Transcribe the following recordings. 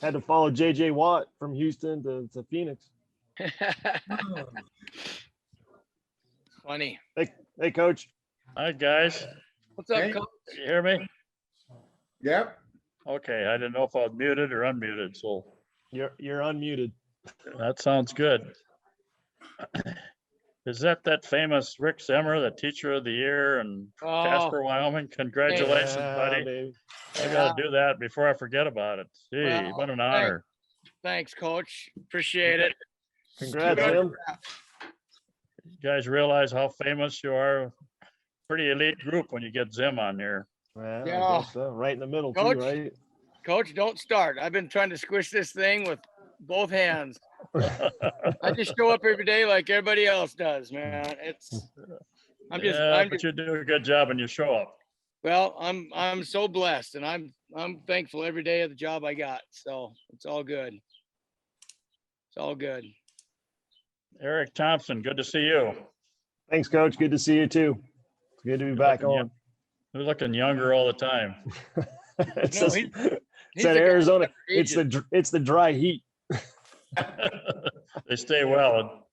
Had to follow JJ Watt from Houston to Phoenix. Funny. Hey, coach. Hi, guys. What's up, Hey. Coach? You hear me? Yep. Okay, I didn't know if I was muted or unmuted, so You're unmuted. that sounds good. Is that famous Rick Zimmer, the teacher of the year in Oh, Casper, Wyoming? Congratulations, Yeah, buddy. baby. I gotta do that before I forget about it. Gee, Well, what an honor. thanks, Coach. Appreciate it. Congrats, Good. Jim. You guys realize how famous you are? Pretty elite group when you get Zim on here. Yeah, Yeah. I guess so. Right in the middle, Coach? too, right? Coach, don't start. I've been trying to squish this thing with both hands. I just show up every day like everybody else does, man. I'm but you do a good job when you show up. well, I'm so blessed, and I'm thankful every day of the job I got. So it's all good. It's all good. Eric Thompson, good to see you. Thanks, coach. Good to see you, too. It's good to be back looking on. You're looking younger all the time. It's No, just- he's it's the that guy Arizona. that's It's the dry heat. They stay well.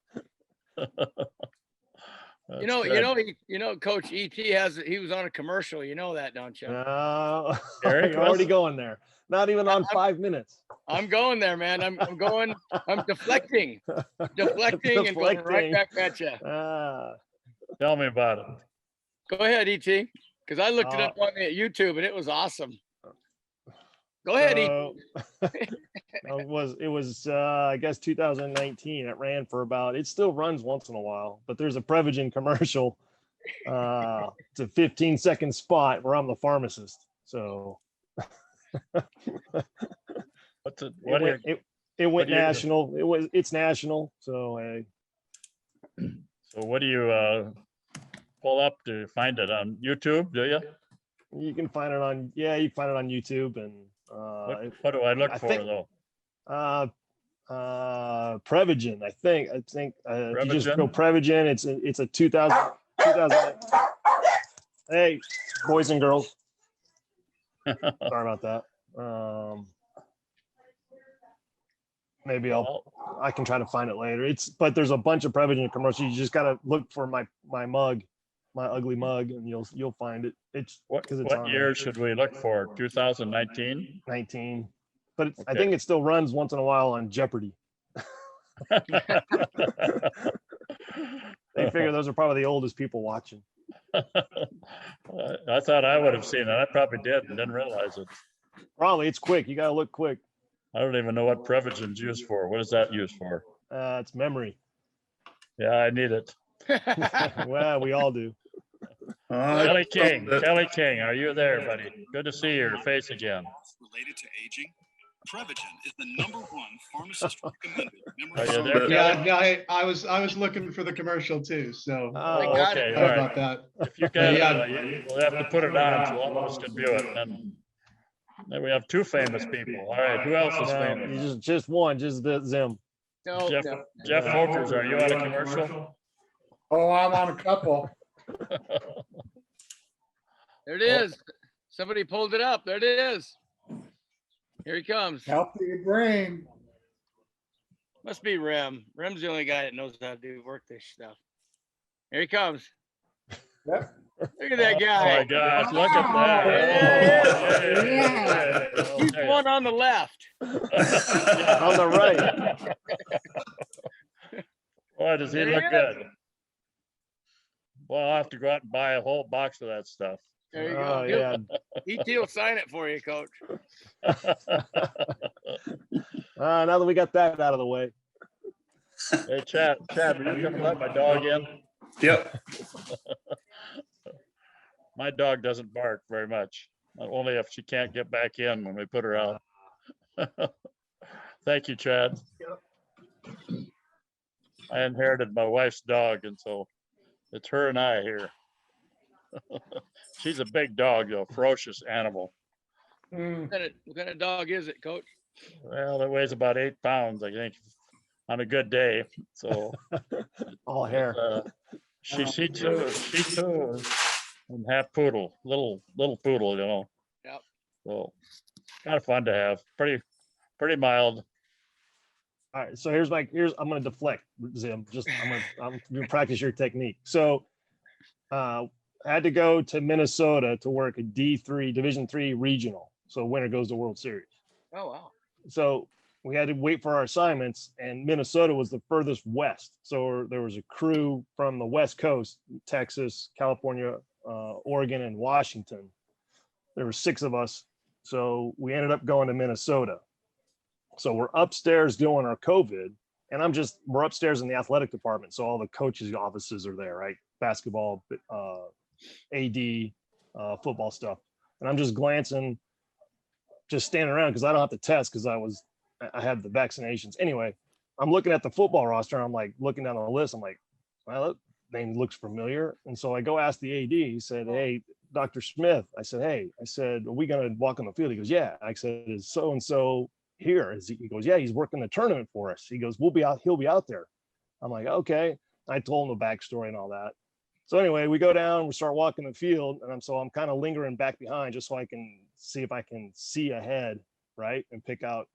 You know, Coach ET he was on a commercial. You know that, don't you? Eric You're already was? going there. Not even on 5 minutes. I'm going there, man. I'm deflecting and going right Deflecting. back at you. Tell me about it. Go ahead, ET, because I looked it up on YouTube and it was awesome. Go ahead, ET. It was I guess 2019. It ran for about, it still runs once in a while, but there's a Prevagen commercial. It's a 15-second spot where I'm the pharmacist. So What's it? it went do you do? national. It's national. So So what do you pull up to find it on YouTube? Do you? you can find it on, you can find it on YouTube. And What do I look I for think- though? Prevagen, I think if you just go Prevagen, it's a 2000. Hey, boys and girls. Sorry about that. Maybe I can try to find it later. But there's a bunch of Prevagen commercials. You just gotta look for my mug, my ugly mug, and you'll find it. It's What because it's on year should we look for? 2019? 19. But I Okay. think it still runs once in a while on Jeopardy. They figure those are probably the oldest people watching. I thought I would have seen it. I probably did and didn't realize it. Probably it's quick. You gotta look quick. I don't even know what Prevagen's used for. What is that used for? It's memory. Yeah, I need it. Well, we all do. Kelly King, are you there, buddy? Good to see your face again. Related to aging, Prevagen is the #1 pharmacist recommended Are you memory. there, Yeah, Kelly? no, I was looking for the commercial too, so Oh, got Okay, it. all sorry right. about that. If you can, Yeah. we'll have to put it on so all of us can view it. And then we have two famous people. All right, who else is No, famous? you just one, just the Zim. No, Jeff, no. Jeff Folkers, are you on a commercial? Oh, I'm on a couple. There it is. Somebody pulled it up. There it is. Here he comes. Healthy your brain. Must be Rem. Rem's the only guy that knows how to work this stuff. Here he comes. Yep. Look at that Oh my guy. gosh, look at that. Oh, yeah. He's the one on the left. On the right. Boy, does he look good. Well, I'll have to go out and buy a whole box of that stuff. There you Oh, go. yeah. ET will sign it for you, Coach. Now that we got that out of the way. Hey, Chad, will you come let my dog in? Yep. My dog doesn't bark very much, only if she can't get back in when we put her out. Thank you, Chad. I inherited my wife's dog, and so it's her and I here. She's a big dog, though, ferocious animal. What kind of dog is it, Coach? Well, it weighs about 8 pounds, I think, on a good day. So All hair. she too is half poodle, little poodle, you know. Yep. So kind of fun to have. Pretty pretty mild. All right, so here's I'm gonna deflect, Zim. I'm gonna practice your technique. So I had to go to Minnesota to work a D3 Division 3 regional. So winner goes to World Series. Oh, wow. So we had to wait for our assignments, and Minnesota was the furthest west. So there was a crew from the West Coast, Texas, California, Oregon, and Washington. There were 6 of us. So we ended up going to Minnesota. So we're upstairs doing our COVID, and we're upstairs in the athletic department. So all the coaches' offices are there, right? Basketball, AD, football stuff. And I'm just glancing, just standing around because I don't have to test because I had the vaccinations. Anyway, I'm looking at the football roster. I'm like looking down the list. I'm like, well, that name looks familiar. And so I go ask the AD. He said, hey, Dr. Smith. I said, are we going to walk on the field? He goes, yeah. I said, is so-and-so here? He goes, yeah, he's working the tournament for us. He goes, he'll be out there. I'm like, okay. I told him the backstory and all that. So anyway, we go down, we start walking the field, and I'm kind of lingering back behind just so I can see if I can see ahead, right, and pick out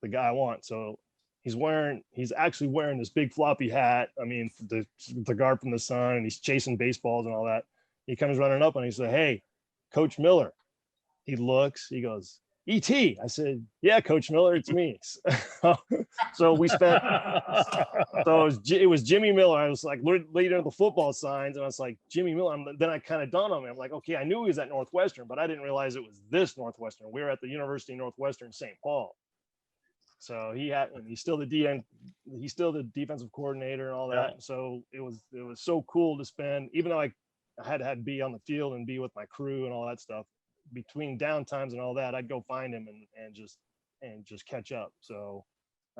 the guy I want. So he's actually wearing this big floppy hat. I mean, the guard from the sun, and he's chasing baseballs and all that. He comes running up and he said, hey, Coach Miller. He looks, he goes, E.T. I said, yeah, Coach Miller, it's me. So we spent, it was Jimmy Miller. I was like leading the football signs, and I was like, Jimmy Miller. Then I kind of dawned on me. I'm like, okay, I knew he was at Northwestern, but I didn't realize it was this Northwestern. We were at the University of Northwestern St. Paul. So he's still the defensive coordinator and all that. Yeah. So it was so cool to spend, even though I had to be on the field and be with my crew and all that stuff. Between downtimes and all that, I'd go find him and just catch up. So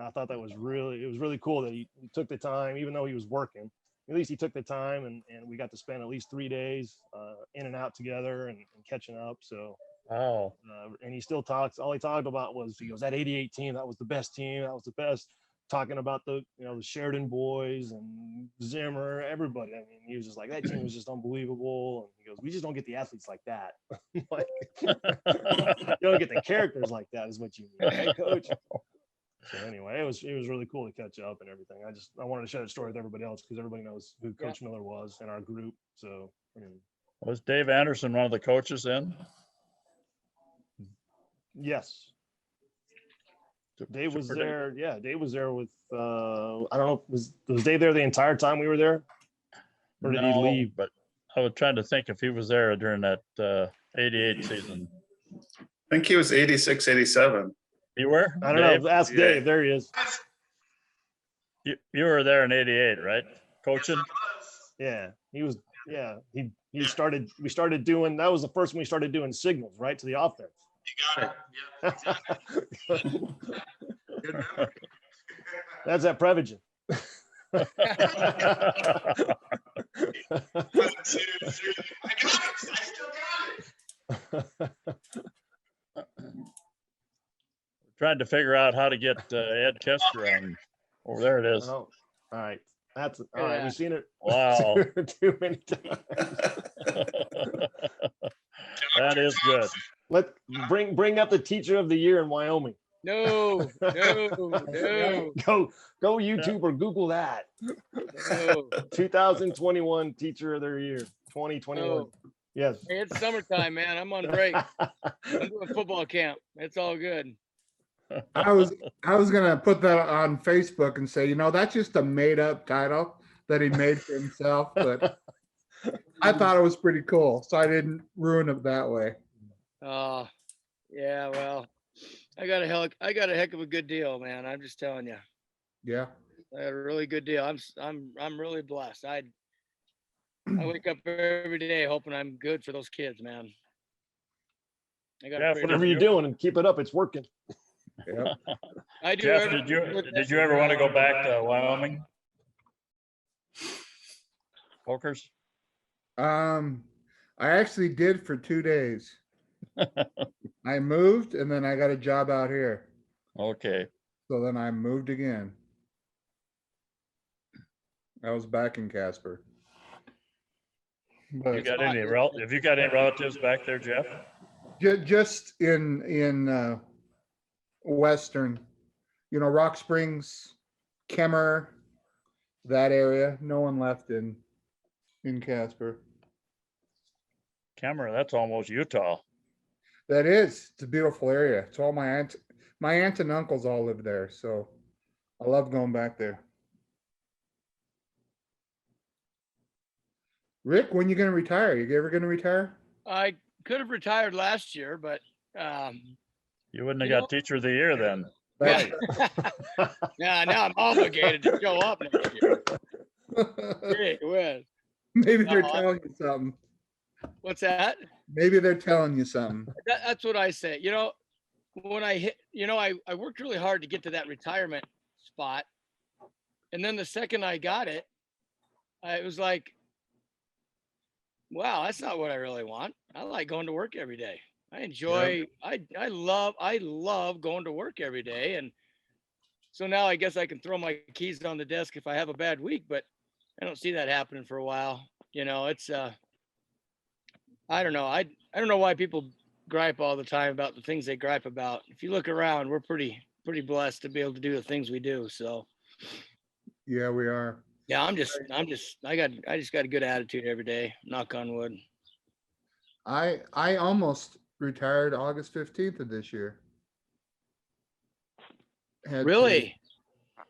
I thought it was really cool that he took the time, even though he was working. At least he took the time, and we got to spend at least 3 days in and out together and catching up. So Wow. And he still talks. All he talked about was, he goes, that '88 team, that was the best team. That was the best. Talking about the Sheridan boys and Zimmer, everybody. I mean, he was just like, that team was just unbelievable. And he goes, we just don't get the athletes like that. Like, you don't get the characters like that, is what you mean, right, Coach? So anyway, it was really cool to catch up and everything. I wanted to share the story with everybody else because everybody knows who Coach Miller was in our group. So Was Dave Anderson one of the coaches then? yes. Dave was there. Yeah, Dave was there with, I don't know, was Dave there the entire time we were there? Or did he leave? But I was trying to think if he was there during that 88 season. I think he was 86, 87. You were? I don't know. Ask Dave. There he is. You were there in 88, right? Coaching? Yeah, he was. Yeah, we started doing, that was the first one we started doing signals, right, to the offense. You got it. Yeah, exactly. Good memory. That's at Prevagen. I got it. I still got it. Trying to figure out how to get Ed Casper on. Over there it is. Oh, all right. That's all right. We've seen it. Wow. too many times. That is good. Bring up the teacher of the year in Wyoming. No. Go YouTube or Google that. No. 2021 teacher of the year, 2021. No. Yes. Hey, it's summertime, man. I'm on break. I'm doing football camp. It's all good. I was gonna put that on Facebook and say, that's just a made up title that he made for himself, but I thought it was pretty cool, so I didn't ruin it that way. Oh, yeah. Well, I got a heck of a good deal, man. I'm just telling you. Yeah. I had a really good deal. I'm really blessed. I wake up every day hoping I'm good for those kids, man. Whatever you're doing, and keep it up. It's working. Yeah. I do. Jeff, did you ever want to go back to Wyoming? Pokers? I actually did for 2 days. I moved and then I got a job out here. Okay. So then I moved again. I was back in Casper. Have you got any relatives back there, Jeff? Just in Western, Rock Springs, Kemmer, that area. No one left in Casper. Camera, that's almost Utah. That is, it's a beautiful area. It's all my aunt and uncles all live there, so I love going back there. Rick, when you gonna retire? You ever gonna retire? I could have retired last year, but You wouldn't have You got teacher of the year then. That's yeah, now I'm obligated to show up next year. Hey, Wes. Maybe they're No, telling you something. What's that? Maybe they're telling you something. That's what I say. When I hit, I worked really hard to get to that retirement spot. And then the second I got it, I was like, wow, that's not what I really want. I like going to work every day. I enjoy, I love going to work every day. And so now I guess I can throw my keys on the desk if I have a bad week, but I don't see that happening for a while. It's, I don't know. I don't know why people gripe all the time about the things they gripe about. If you look around, we're pretty blessed to be able to do the things we do. So Yeah, we are. yeah, I just got a good attitude every day. Knock on wood. I almost retired August 15th of this year. Really?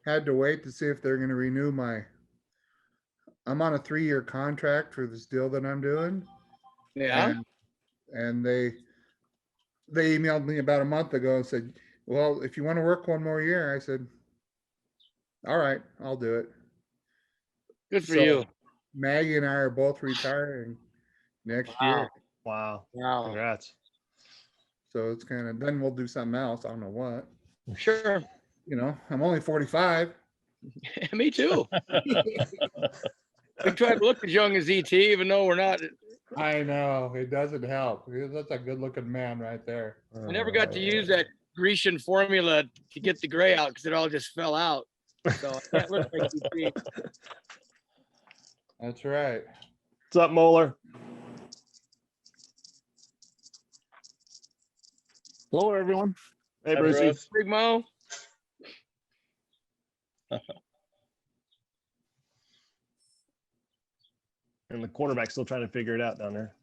Had to wait to see if they're going to renew I'm on a 3-year contract for this deal that I'm doing. Yeah. And they emailed me about a month ago and said, well, if you want to work one more year, I said, all right, I'll do it. Good for So, you. Maggie and I are both retiring next year. Wow. Wow. Congrats. So it's then we'll do something else. I don't know what. Sure. I'm only 45. Me too. We try to look as young as ET, even though we're not. I know, it doesn't help. That's a good looking man right there. I never got to use that Grecian formula to get the gray out because it all just fell out. So I can't look like ET. That's right. What's up, Moeller? Hello, everyone. Hey, Hi, Brucey. Bruce. Big Mo. And the quarterback's still trying to figure it out down there.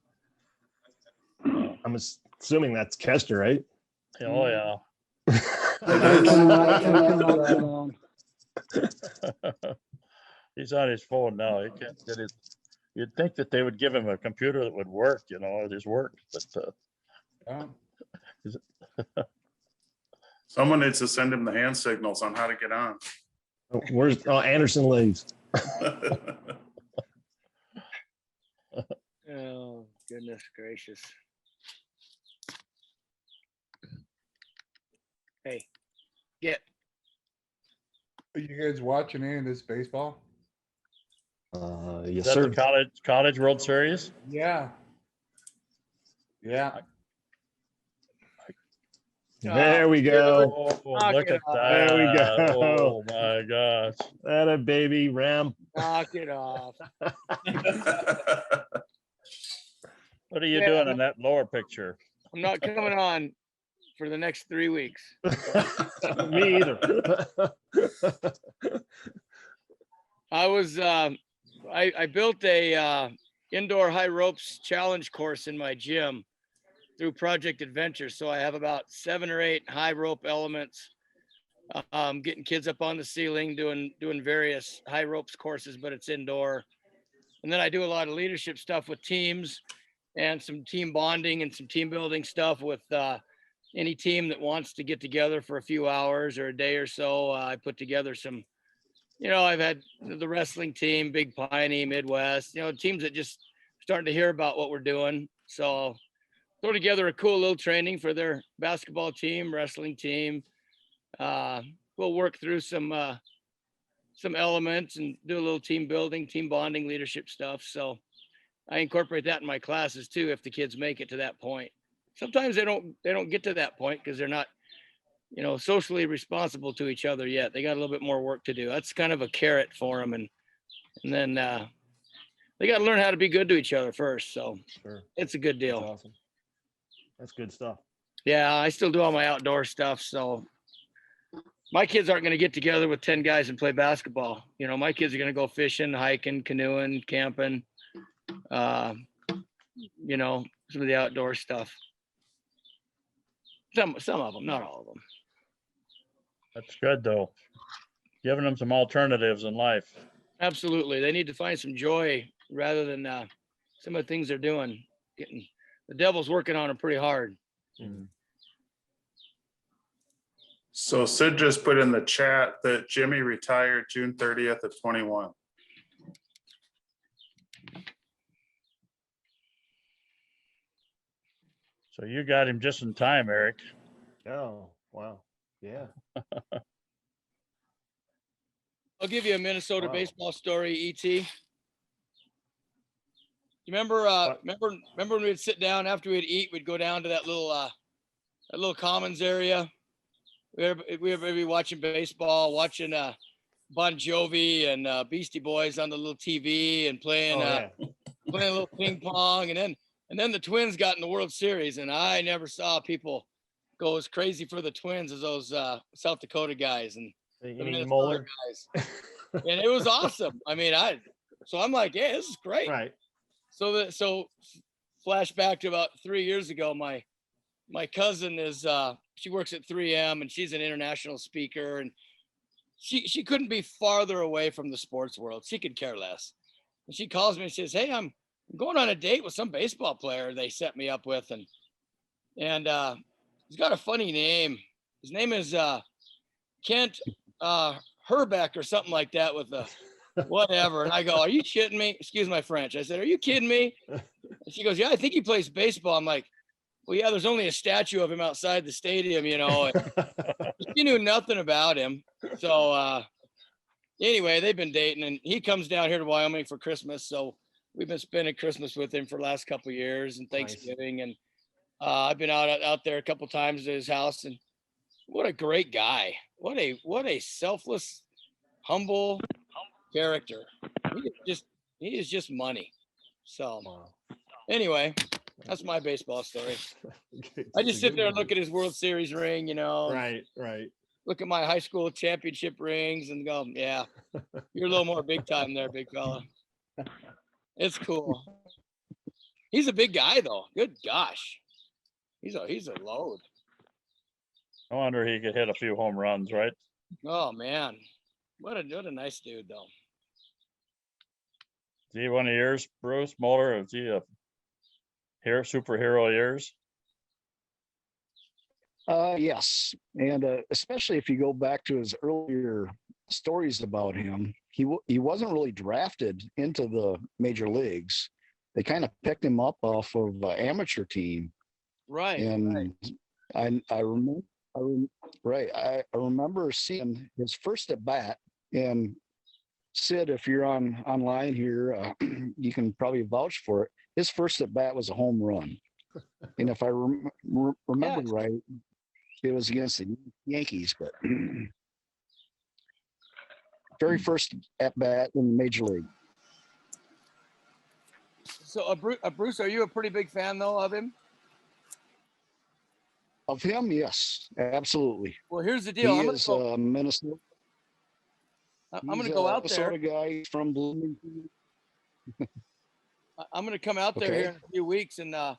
I'm assuming that's Kester, right? Oh, yeah. He's on his phone now. He can't get it. You'd think that they would give him a computer that would work, it just worked, but Yeah. Someone needs to send him the hand signals on how to get on. Where's Anderson leaves? Oh, goodness gracious. Hey, get. Are you guys watching any of this baseball? Yes, is that sir. the college World Series? Yeah. Yeah. There we go. Oh, Knock look it at off. that. There we go. Oh, my gosh. That a baby Ram. Knock it off. What are you Yeah. doing in that lower picture? I'm not coming on for the next 3 weeks. Me either. I was I built a indoor high ropes challenge course in my gym through Project Adventure. So I have about 7 or 8 high rope elements, getting kids up on the ceiling, doing various high ropes courses, but it's indoor. And then I do a lot of leadership stuff with teams and some team bonding and some team building stuff with any team that wants to get together for a few hours or a day or so. I put together some, I've had the wrestling team, Big Piney, Midwest, teams that just starting to hear about what we're doing. So throw together a cool little training for their basketball team, wrestling team. We'll work through some elements and do a little team building, team bonding, leadership stuff. So I incorporate that in my classes too, if the kids make it to that point. Sometimes they don't get to that point because they're not, socially responsible to each other yet. They got a little bit more work to do. That's kind of a carrot for them. And then they got to learn how to be good to each other first. So Sure. it's a good That's deal. awesome. That's good stuff. Yeah, I still do all my outdoor stuff. So my kids aren't going to get together with 10 guys and play basketball. You know, my kids are going to go fishing, hiking, canoeing, camping, you know, some of the outdoor stuff. Some of them, not all of them. That's good though. Giving them some alternatives in life. Absolutely. They need to find some joy rather than some of the things they're doing. The devil's working on them pretty hard. So Sid just put in the chat that Jimmy retired June 30th of 21. So you got him just in time, Eric. Oh, wow. Yeah. I'll give you a Minnesota Wow. baseball story, ET. You remember when we'd sit down after we'd eat, we'd go down to that little commons area. We'd be watching baseball, watching Bon Jovi and Beastie Boys on the little TV and playing playing a little ping pong, and then the Twins got in the World Series, and I never saw people go as crazy for the Twins as those South Dakota guys and the Minnesota Moeller guys. And it was awesome. I mean, so I'm like, yeah, this is great. Right. So flashback to about 3 years ago, my cousin is she works at 3M and she's an international speaker, and she couldn't be farther away from the sports world. She could care less. And she calls me and says, hey, I'm going on a date with some baseball player they set me up with, and he's got a funny name. His name is Kent Herbeck or something like that with a whatever. And I go, are you shitting me? Excuse my French. I said, are you kidding me? And she goes, yeah, I think he plays baseball. I'm like, well, yeah, there's only a statue of him outside the stadium, you know. She knew nothing about him. So anyway, they've been dating, and he comes down here to Wyoming for Christmas. So we've been spending Christmas with him for the last couple of years, and Thanksgiving. Nice. And I've been out there a couple of times at his house, and what a great guy. What a selfless, humble character. He is just money. So anyway, that's my baseball story. I just sit there and look at his World Series ring, you know. Right. Look at my high school championship rings and go, yeah, you're a little more big time there, big fella. It's cool. He's a big guy though. Good gosh. He's a load. No wonder he could hit a few home runs, right? Oh man. What a nice dude though. Is he one of yours, Bruce Moeller? Is he a superhero of yours? Yes, and especially if you go back to his earlier stories about him, he wasn't really drafted into the major leagues. They kind of picked him up off of an amateur team, right? And right. I remember seeing his first at bat. And Sid, if you're online here, you can probably vouch for it. His first at bat was a home run, and if I remember right, it was against the Yankees, but very first at bat in the major league. So, Bruce, are you a pretty big fan though of him? Of him, yes, absolutely. Well, here's the deal. He is Minnesota. I'm going to go out there. Minnesota guy from Bloomington. I'm going to come out there here in a few weeks, and I'll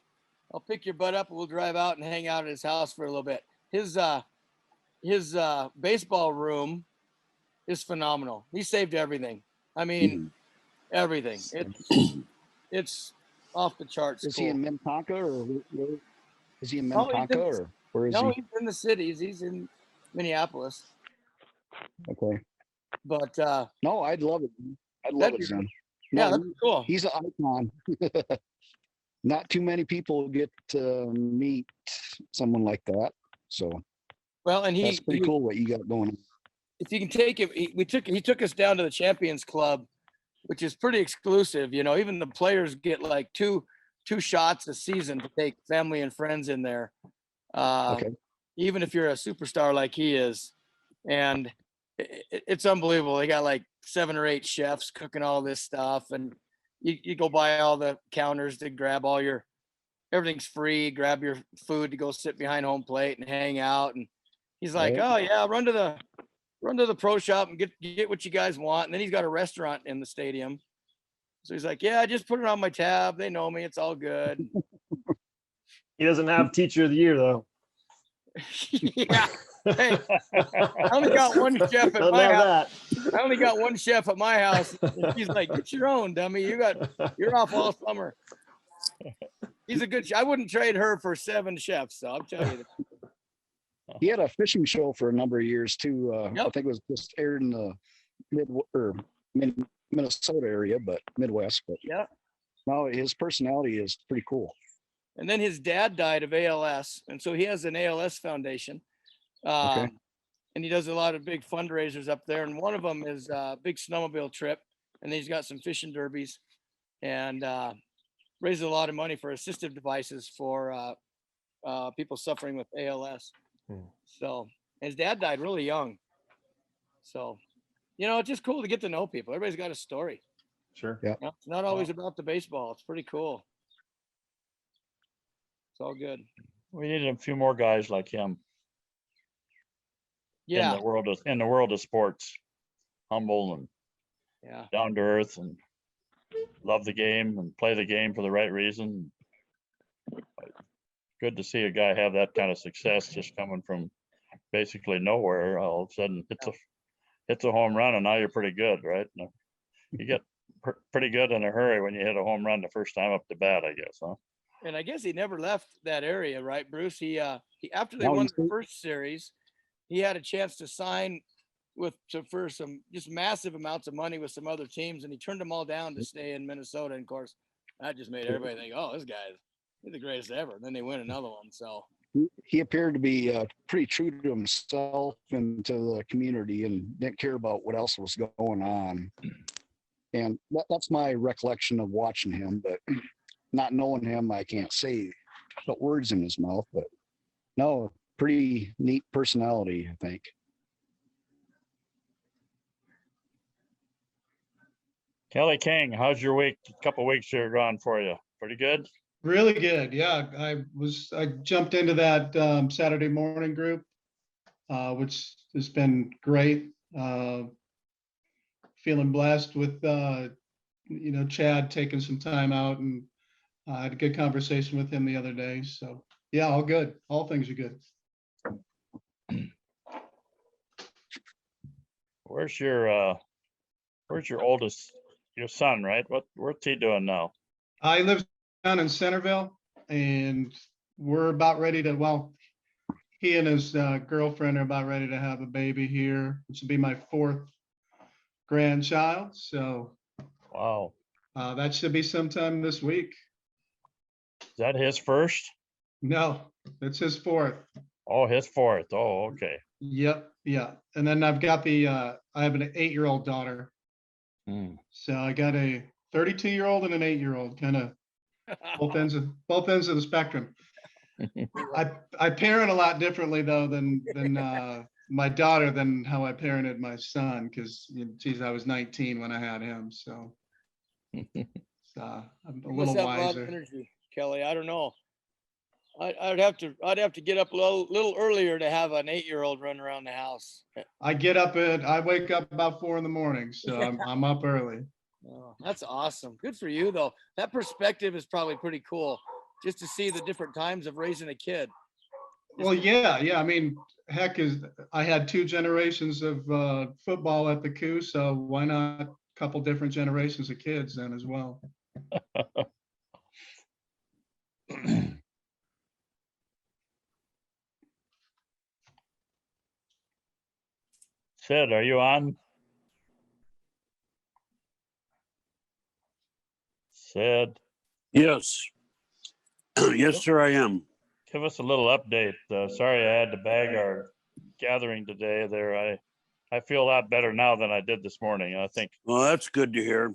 pick your butt up, and we'll drive out and hang out at his house for a little bit. His baseball room is phenomenal. He saved everything. I mean, everything. It's off the charts. Is he in Minnetonka or is he in Minnetonka or where is he? No, he's in the cities. He's in Minneapolis. Okay. But no, I'd love it. I'd love it, Zim. Yeah, that'd be cool. He's an icon. Not too many people get to meet someone like that. So, well, and that's pretty cool what you got going on. If you can take it, he took us down to the Champions Club, which is pretty exclusive. You know, even the players get like two shots a season to take family and friends in there. Even if you're a superstar like he is, and it's unbelievable. They got like 7 or 8 chefs cooking all this stuff, and you go by all the counters to grab everything's free. Grab your food to go sit behind home plate and hang out. And he's like, "Oh yeah, run to run to the pro shop and get what you guys want. And then he's got a restaurant in the stadium. So he's like, yeah, I just put it on my tab. They know me. It's all good. He doesn't have teacher of the year though. Yeah. Hey, I only got one chef at Doesn't my have house. that. I only got one chef at my house. And she's like, get your own, dummy. You're off all summer. He's a good I wouldn't trade her for 7 chefs. So I'll tell you that. He had a fishing show for a number of years too. I Yep. think it was just aired in the Minnesota area, but Midwest. But Yeah. no, his personality is pretty cool. And then his dad died of ALS. And so he has an ALS foundation. Okay. And he does a lot of big fundraisers up there. And one of them is a big snowmobile trip. And then he's got some fishing derbies and raises a lot of money for assistive devices for people suffering with ALS. So his dad died really young. So, it's just cool to get to know people. Everybody's got a story. Sure. Yeah. It's not always about the baseball. It's pretty cool. It's all good. We need a few more guys like him Yeah. in the world of sports. Humble and Yeah. down to earth and love the game and play the game for the right reason. Good to see a guy have that kind of success just coming from basically nowhere. All of a sudden hits a home run and now you're pretty good, right? You get pretty good in a hurry when you hit a home run the first time up to bat, I guess, huh? And I guess he never left that area, right, Bruce? He after they No, won he's- the first series, he had a chance to sign for some just massive amounts of money with some other teams, and he turned them all down to stay in Minnesota. And of course, that just made everybody think, "Oh, this guy's he's the greatest ever." And then they win another one. So He appeared to be pretty true to himself and to the community and didn't care about what else was going on. And that's my recollection of watching him, but not knowing him, I can't say put words in his mouth, but no, pretty neat personality, I think. Kelly King, how's your week? A couple weeks here gone for you? Pretty good? Really good. Yeah, I jumped into that Saturday morning group, which has been great. Feeling blessed with Chad taking some time out, and I had a good conversation with him the other day. So yeah, all good. All things are good. Where's your oldest, your son, right? What's he doing now? I live down in Centerville, and we're about ready to, well, he and his girlfriend are about ready to have a baby here, which will be my 4th grandchild. So Wow. that should be sometime this week. Is that his first? No, it's his 4th. Oh, his 4th. Oh, okay. Yep. Yeah. And then I've got I have an 8-year-old daughter. Hmm. So I got a 32-year-old and an 8-year-old, kind of both ends of the spectrum. I parent a lot differently though than my daughter than how I parented my son, because geez, I was 19 when I had him. So I'm a you little must have a lot of wiser. energy, Kelly. I don't know. I'd have to get up a little earlier to have an 8-year-old run around the house. I wake up about 4 a.m, so I'm up early. Oh, that's awesome. Good for you though. That perspective is probably pretty cool, just to see the different times of raising a kid. Well, yeah. I mean, heck, I had 2 generations of football at the coup, so why not a couple different generations of kids then as well? Sid, are you on? Sid, Yes. Yes, sir, I am. give us a little update. Sorry I had to bag our gathering today there. I feel a lot better now than I did this morning. I think Well, that's good to hear.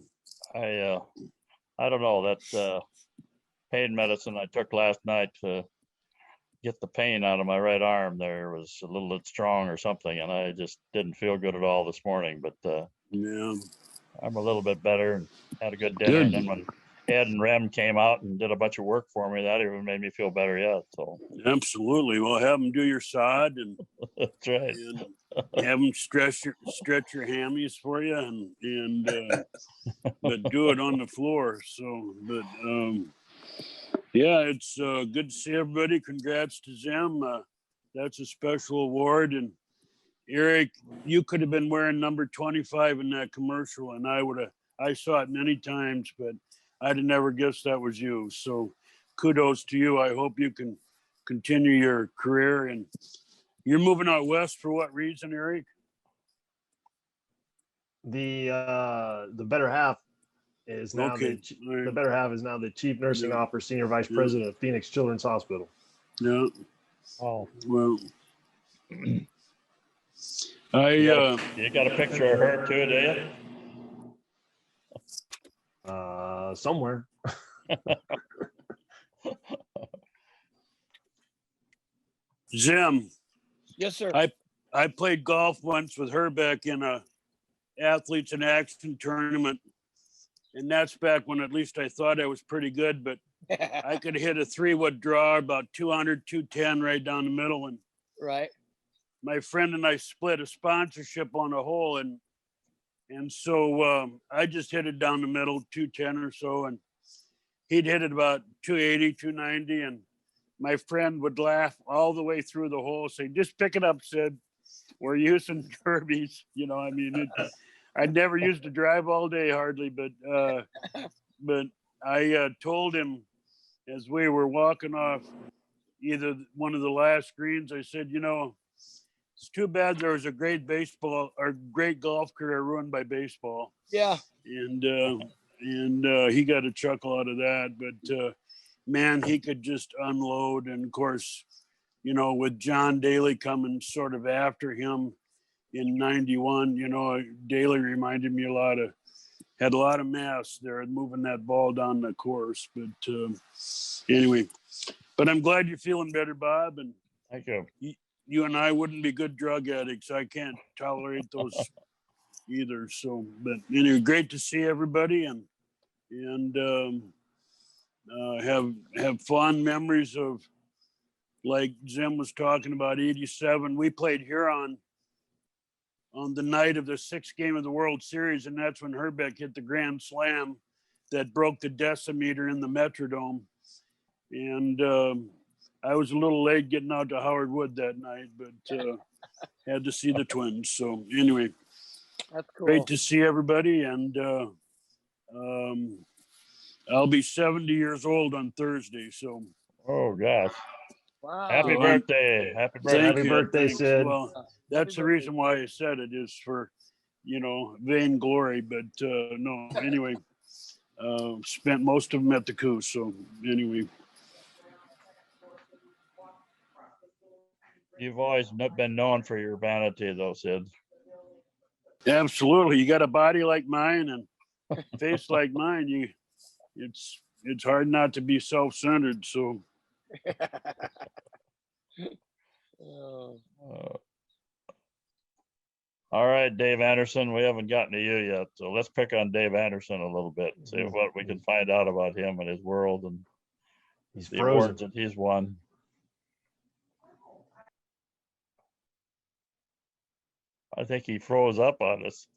I don't know, that pain medicine I took last night to get the pain out of my right arm there was a little bit strong or something, and I just didn't feel good at all this morning. But Yeah. I'm a little bit better and had a good dinner. Good. And then Ed and Rem came out and did a bunch of work for me. That even made me feel better yet. So Absolutely. Well, have them do your sod and, that's right. and have them stretch your hammies for you and but do it on the floor. So, but yeah, it's good to see everybody. Congrats to Zim. That's a special award. And Eric, you could have been wearing number 25 in that commercial, and I saw it many times, but I'd have never guessed that was you. So kudos to you. I hope you can continue your career. And you're moving out west for what reason, Eric? The better half is now Okay. the better half is now the chief nursing officer, senior vice president of Phoenix Children's Hospital. Yeah. Oh, Well, you got a picture of her too, do you? Somewhere. Zim, Yes, sir. I played golf once with Herbeck in a athletes in action tournament. And that's back when at least I thought I was pretty good, but I could hit a 3-wood draw about 200, 210 right down the middle. And Right. my friend and I split a sponsorship on a hole. And so I just hit it down the middle, 210 or so. And he'd hit it about 280, 290. And my friend would laugh all the way through the hole, saying, just pick it up, Sid. We're using derbies. You know, I mean, I'd never used a drive all day hardly, but I told him as we were walking off either one of the last greens, I said, you know, it's too bad there was a great baseball or great golf career ruined by baseball. Yeah. And he got a chuckle out of that, but man, he could just unload. And of course, you know, with John Daly coming sort of after him in 91, you know, Daly reminded me had a lot of mass there moving that ball down the course. But anyway, but I'm glad you're feeling better, Bob. And Thank you. You and I wouldn't be good drug addicts. I can't tolerate those either. So, but anyway, great to see everybody and have fond memories of, like Zim was talking about, 87. We played Huron on the night of the 6th game of the World Series, and that's when Herbeck hit the grand slam that broke the decimeter in the Metrodome. And I was a little late getting out to Howard Wood that night, but had to see the Twins. So anyway, That's cool. great to see everybody. And I'll be 70 years old on Thursday. So. Oh gosh. Wow. Happy birthday. Happy birthday. Happy birthday, Thanks. Sid. Well, that's the reason why I said it is for, you know, vainglory, but no, anyway, spent most of them at the coup. So anyway. You've always been known for your vanity though, Sid. Absolutely. You got a body like mine and face like mine. It's hard not to be self-centered. So. Oh. All right, Dave Anderson, we haven't gotten to you yet, so let's pick on Dave Anderson a little bit and see what we can find out about him and his world and He's the frozen. awards that he's won. I think he froze up on us.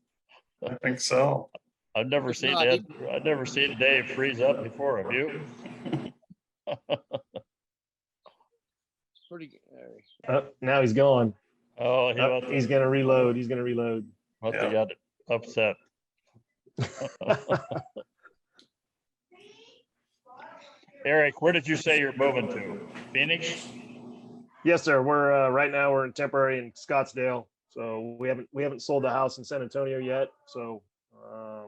I think so. I've never seen Dave freeze up before. Have you? Pretty. Now he's gone. Oh, He's gonna reload. He's gonna reload. Must have got upset. Eric, where did you say you're moving to? Phoenix? Yes, sir. We're right now we're in temporary in Scottsdale. So we haven't sold the house in San Antonio yet. So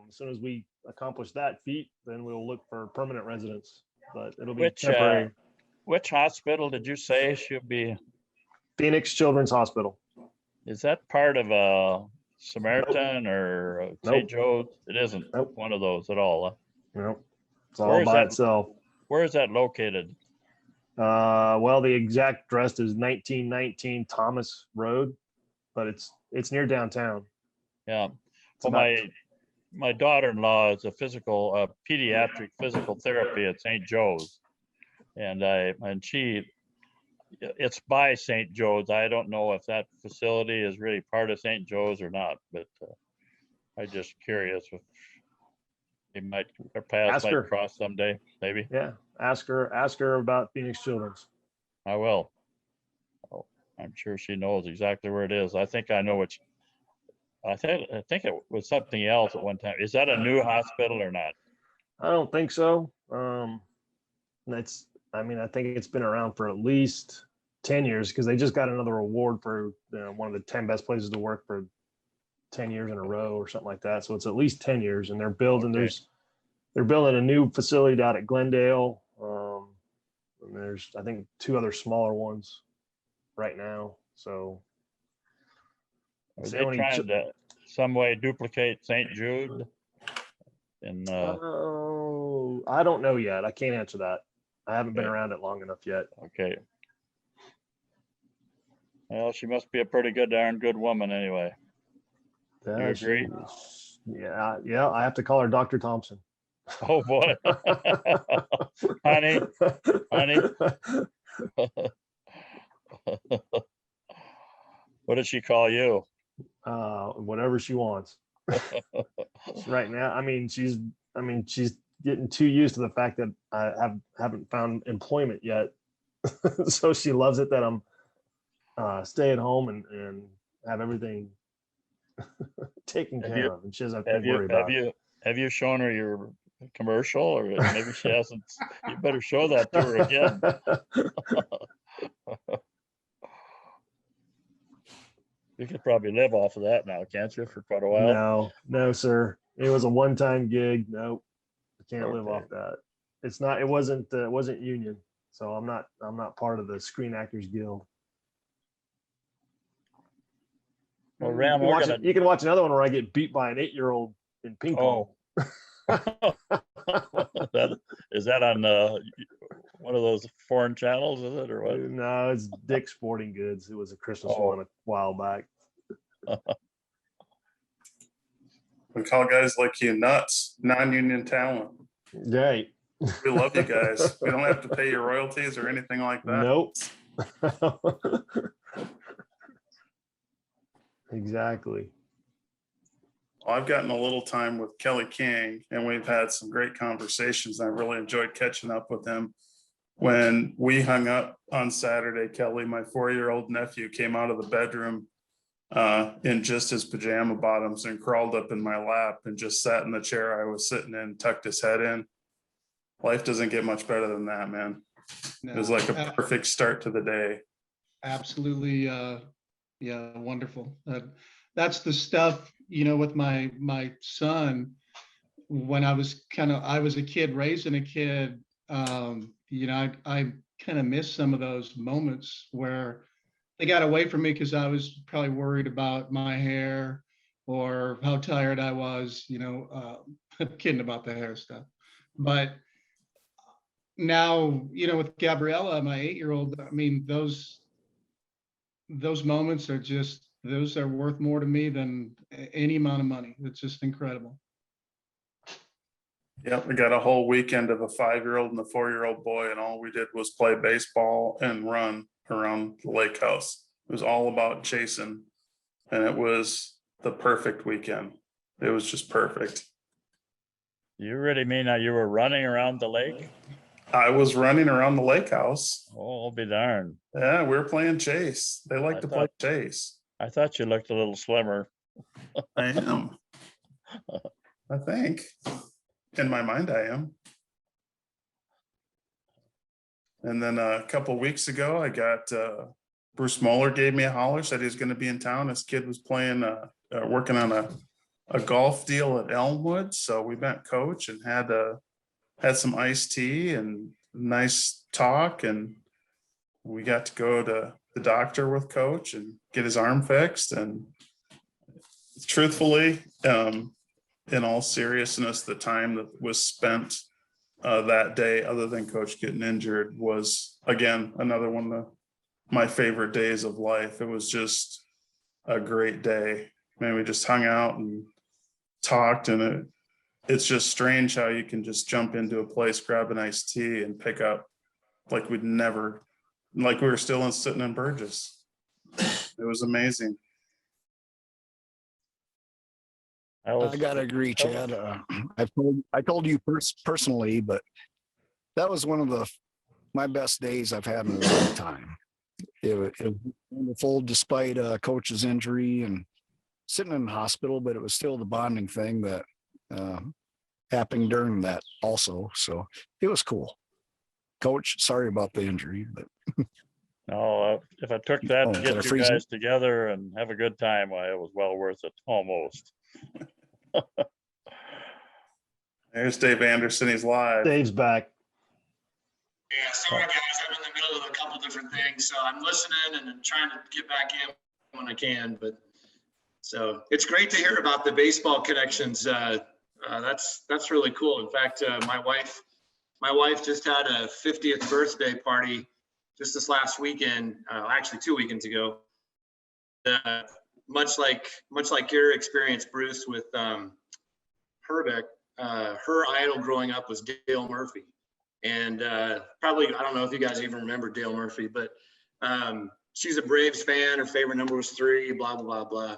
as soon as we accomplish that feat, then we'll look for permanent residence. But it'll be temporary. Which hospital did you say should be? Phoenix Children's Hospital. Is that part of a Samaritan or St. Joe's? It isn't one of those at all. Huh? Nope. It's all by itself. Where is that located? Well, the exact address is 1919 Thomas Road, but it's near downtown. Yeah. Well, my daughter-in-law is a pediatric physical therapy at St. Joe's. And it's by St. Joe's. I don't know if that facility is really part of St. Joe's or not, but I'm just curious if their paths might cross someday, maybe. Yeah, ask her about Phoenix Children's. I will. Oh, I'm sure she knows exactly where it is. I think I know which. I think it was something else at one time. Is that a new hospital or not? I don't think so. I think it's been around for at least 10 years because they just got another award for one of the 10 best places to work for 10 years in a row or something like that. So it's at least 10 years, and they're building they're building a new facility down at Glendale. And there's, I think, 2 other smaller ones right now. So are they trying to some way duplicate St. Jude? And I don't know yet. I can't answer that. I haven't been around it long enough yet. Okay. Well, she must be a pretty darn good woman anyway. You agree? Yeah. I have to call her Dr. Thompson. Oh boy. honey. What did she call you? Whatever she wants. Right now, she's getting too used to the fact that I haven't found employment yet. So she loves it that I'm stay at home and have everything taken care of, and she doesn't have to worry about it. Have you shown her your commercial, or maybe she hasn't? You better show that to her again. You could probably live off of that now, can't you, for quite a while? No, sir. It was a one-time gig. Nope, I can't live off that. It wasn't union, so I'm not part of the Screen Actors Guild. Well, Ram, you can watch another one where I get beat by an 8-year-old in ping pong. Is that on one of those foreign channels, is it, or what? No, it's Dick's Sporting Goods. It was a Christmas one a while back. We call guys like you nuts, non-union talent. Right. We love you guys. We don't have to pay your royalties or anything like that. Nope. Exactly. Well, I've gotten a little time with Kelly King, and we've had some great conversations. I really enjoyed catching up with him. When we hung up on Saturday, Kelly, my 4-year-old nephew, came out of the bedroom in just his pajama bottoms and crawled up in my lap and just sat in the chair I was sitting in, tucked his head in. Life doesn't get much better than that, man. No, it was like a perfect start to the day. Absolutely. Wonderful. That's the stuff, with my son, when I was a kid, raising a kid, I kind of missed some of those moments where they got away from me because I was probably worried about my hair or how tired I was, kidding about the hair stuff. But now, with Gabriella, my 8-year-old, those moments are those are worth more to me than any amount of money. It's just incredible. Yep, we got a whole weekend of a 5-year-old and a 4-year-old boy, and all we did was play baseball and run around the lake house. It was all about chasing, and it was the perfect weekend. It was just perfect. You really mean that you were running around the lake? I was running around the lake house. Oh, I'll be darned. Yeah, we were playing chase. They like to play chase. I thought you looked a little slimmer. I am. I think. In my mind, I am. And then a couple weeks ago, I got Bruce Moeller gave me a holler, said he was going to be in town. His kid was playing, working on a golf deal at Elmwood. So we met Coach and had some iced tea and nice talk. And we got to go to the doctor with Coach and get his arm fixed. And truthfully, in all seriousness, the time that was spent that day, other than Coach getting injured, was again another one of my favorite days of life. It was just a great day. Man, we just hung out and talked, and it's just strange how you can just jump into a place, grab an iced tea, and pick up like we were still sitting in Burgess. It was amazing. I gotta agree, Chad. I told you personally, but that was one of my best days I've had in a long time. It was wonderful despite coach's injury and sitting in the hospital, but it was still the bonding thing that happened during that also. So it was cool. Coach, sorry about the injury, but No, if I took that Oh, to did I get you freeze guys together and have a good time, why, it was well worth it, almost. There's Dave Anderson. He's live. Dave's back. Yeah, sorry guys, I'm in the middle of a couple different things, so I'm listening and I'm trying to get back in when I can. But so it's great to hear about the baseball connections. That's really cool. In fact, my wife just had a 50th birthday party just this last weekend, actually 2 weekends ago. Much like your experience, Bruce, with Herbeck, her idol growing up was Dale Murphy. And probably, I don't know if you guys even remember Dale Murphy, but she's a Braves fan. Her favorite number was 3, blah, blah, blah, blah.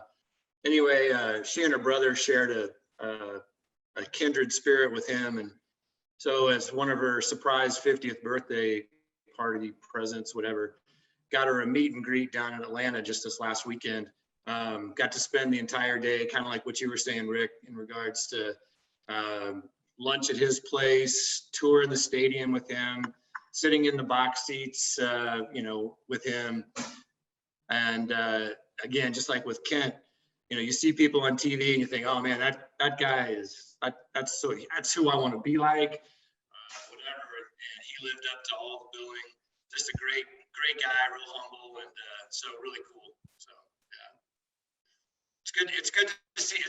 Anyway, she and her brother shared a kindred spirit with him. And so as one of her surprise 50th birthday party presents, whatever, got her a meet and greet down in Atlanta just this last weekend. Got to spend the entire day, kind of like what you were saying, Rick, in regards to lunch at his place, tour the stadium with him, sitting in the box seats, with him. And again, just like with Kent, you see people on TV and you think, oh man, that guy is, that's who I want to be like, whatever. And he lived up to all the billing. Just a great guy, real humble, and so really cool. So yeah, it's good to see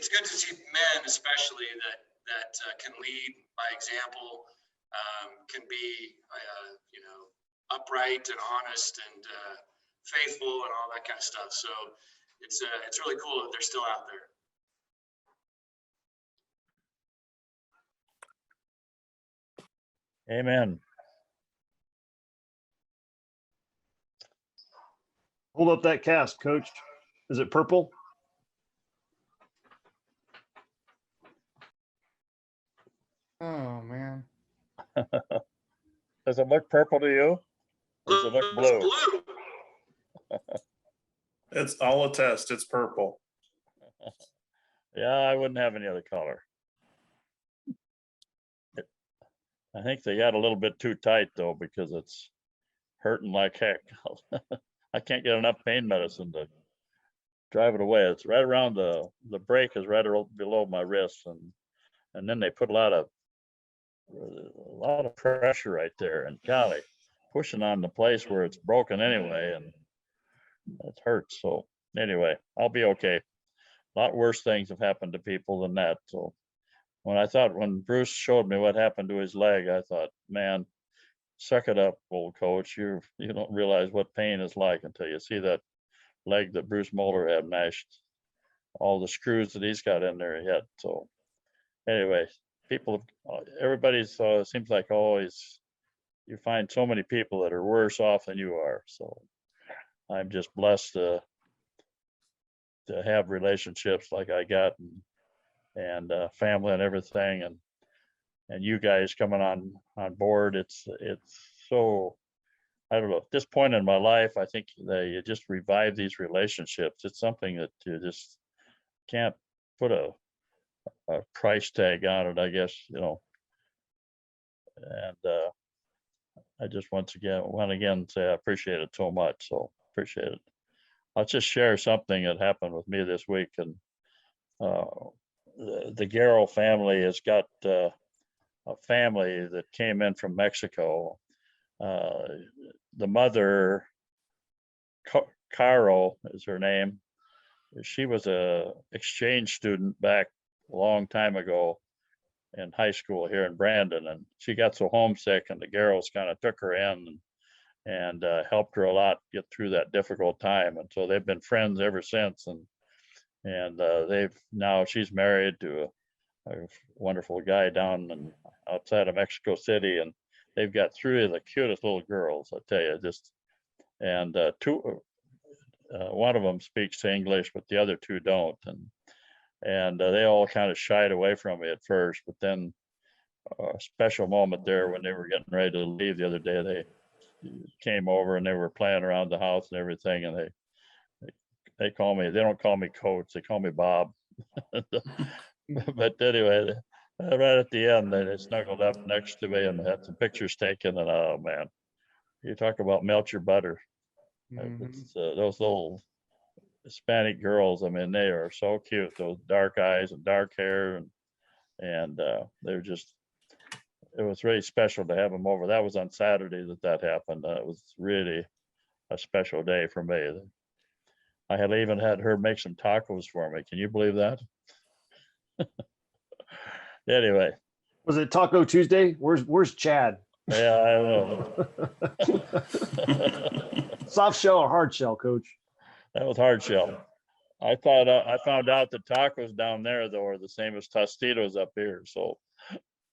men, especially that can lead by example, can be upright and honest and faithful and all that kind of stuff. So it's really cool that they're still out there. Amen. Hold up that cast, Coach. Is it purple? Oh, man. Does it look purple to you? Or does it look blue? I'll attest, it's purple. Yeah, I wouldn't have any other color. I think they got a little bit too tight though, because it's hurting like heck. I can't get enough pain medicine to drive it away. It's right around the break is right below my wrist, and then they put a lot of pressure right there, and golly, pushing on the place where it's broken anyway, and it hurts. So anyway, I'll be okay. A lot worse things have happened to people than that. So when Bruce showed me what happened to his leg, I thought, man, suck it up, old coach. You don't realize what pain is like until you see that leg that Bruce Mulder had mashed, all the screws that he's got in there yet. So anyway, everybody's seems like always you find so many people that are worse off than you are. So I'm just blessed to have relationships like I got, and family and everything, and you guys coming on board. It's so, I don't know, at this point in my life, I think that you just revive these relationships. It's something that you just can't put a price tag on it, I guess, and I just want to again say I appreciate it so much. So appreciate it. I'll just share something that happened with me this week. And the Garrow family has got a family that came in from Mexico. The mother, Caro is her name. She was a exchange student back a long time ago in high school here in Brandon, and she got so homesick, and the Garrows kind of took her in and helped her a lot get through that difficult time. And so they've been friends ever since. And she's married to a wonderful guy down and outside of Mexico City, and they've got three of the cutest little girls, I tell you, just, and one of them speaks English, but the other two don't, and they all kind of shied away from me at first, but then a special moment there when they were getting ready to leave the other day, they came over and they were playing around the house and everything, and they call me, they don't call me coach, they call me Bob. But anyway, right at the end, they snuggled up next to me and had some pictures taken, and oh man, you talk about melt your butter. It's, those little Hispanic girls, I mean, they are so cute, those dark eyes and dark hair, and they're just, it was really special to have them over. That was on Saturday that happened. It was really a special day for me. I had even had her make some tacos for me. Can you believe that? Anyway. Was it Taco Tuesday? Where's Chad? Yeah, I don't know. Soft shell or hard shell, Coach? That was hard shell. I found out the tacos down there though are the same as Tostitos up here. So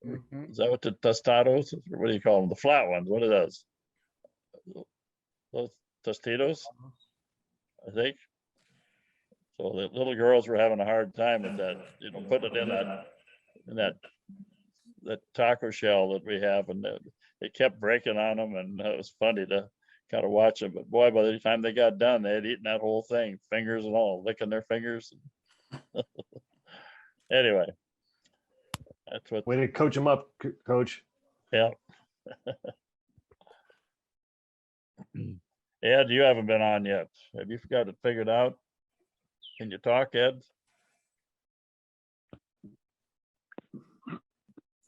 is that what the tostados? What do you call them? The flat ones? What are those? Those Tostitos, I think. So the little girls were having a hard time with that, you know, putting it in that taco shell that we have, and it kept breaking on them, and it was funny to kind of watch them. But boy, by the time they got done, they had eaten that whole thing, fingers and all, licking their fingers. Anyway, that's what. Way to coach them up, Coach. Yeah. Ed, you haven't been on yet. Have you got it figured out? Can you talk, Ed?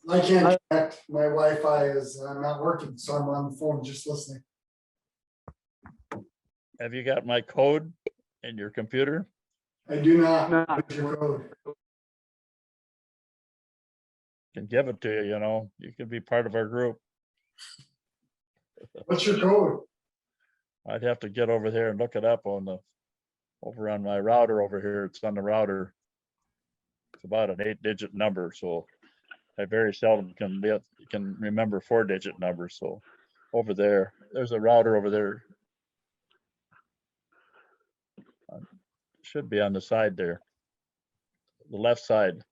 I can't connect. My Wi-Fi is not working, so I'm on the phone just listening. Have you got my code in your computer? I do not. What's your code? Can give it to you, you know. You can be part of our group. What's your code? I'd have to get over there and look it up over on my router over here. It's on the router. It's about an 8-digit number, so I very seldom can remember 4-digit numbers. So over there's a router over there. Should be on the side there, the left side.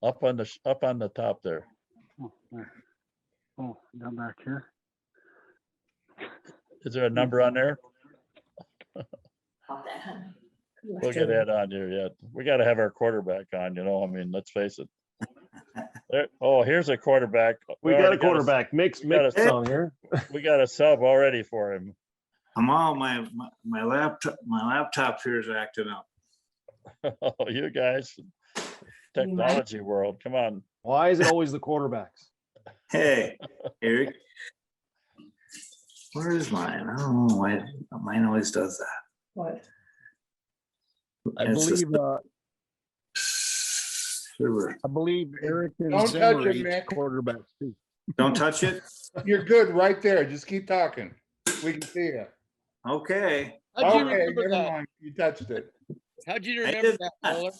Up on the top there. Oh, down back here. Is there a number on there? We'll get Ed on here yet. We got to have our quarterback on, you know. I mean, let's face it. Oh, here's a quarterback. We got a quarterback. Mix on here. We got a sub already for him. I'm all my laptop here is acting up. Oh, you guys, technology world, come on. Why is it always the quarterbacks? Hey, Eric. Where is mine? I don't know why mine always does that. What? I believe Eric and Don't Zimmer touch it, each Mick. quarterbacks too. Don't touch it. You're good right there. Just keep talking. We can see you. Okay. How'd you Okay, remember never that? mind. You touched it. How'd you I remember did that, not. Mueller?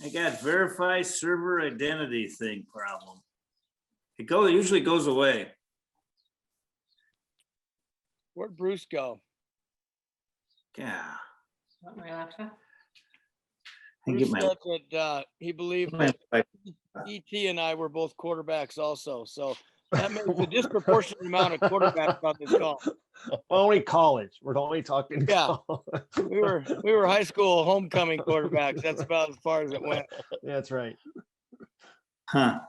I got verify server identity thing problem. It usually goes away. Where'd Bruce go? Yeah. My laptop? I Bruce get my, said that he believed my that ET and I were both quarterbacks also. So that makes a disproportionate amount of quarterbacks on this call. Only college. We're only talking. Yeah. College. We were high school homecoming quarterbacks. That's about as far as it went. That's right. huh.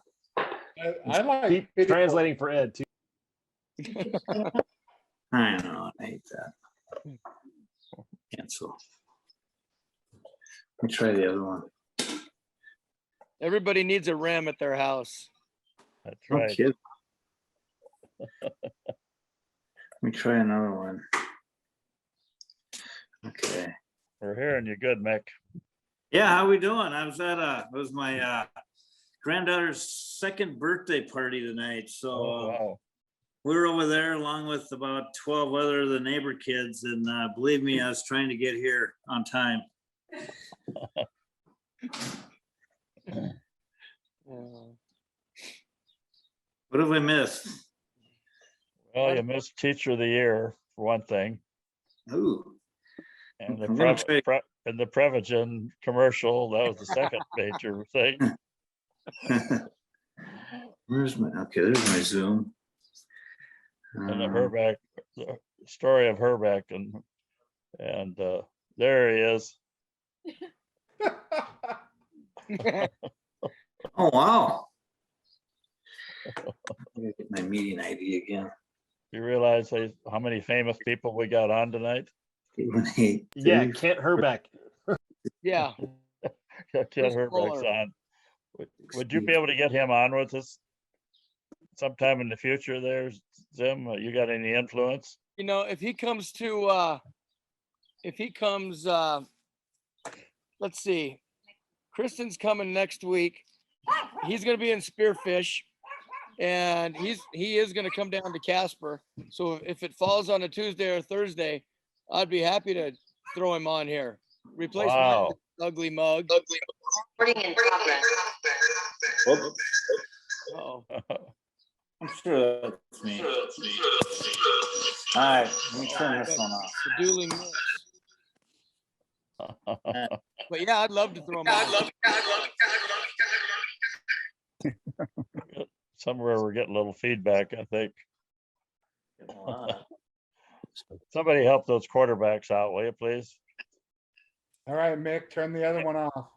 I like Keep translating for Ed too. I know. I hate that. Cancel. Let me try the other one. Everybody needs a rim at their house. That's No right. kidding. Let me try another one. Okay. We're hearing you good, Mick. Yeah, how we doing? I was at it was my granddaughter's second birthday party tonight. So Wow. we were over there along with about 12 other of the neighbor kids. And believe me, I was trying to get here on time. What have I missed? Well, you missed Teacher of the Year for one thing, Ooh, and I'm gonna try. and the Prevagen commercial, that was the second major thing. Where's my, okay, there's my Zoom. And the story of Herbeck, and there he is. Oh, wow. Let me get my meeting ID again. You realize how many famous people we got on tonight? Yeah, Kent Herbeck. Yeah. Kent Herbeck's on. Would you be able to get him on with us sometime in the future there, Zim? You got any influence? You know, if he comes, let's see, Kristen's coming next week. He's going to be in Spearfish, and he is going to come down to Casper. So if it falls on a Tuesday or Thursday, I'd be happy to throw him on here. Replace my ugly mug. Recording in progress. Oh. I'm sure that's me. All right, let me turn this one off. The dueling notes. But yeah, I'd love to throw him on. Somewhere we're getting a little feedback, I think. Somebody help those quarterbacks out, will you please? All right, Mick, turn the other one off.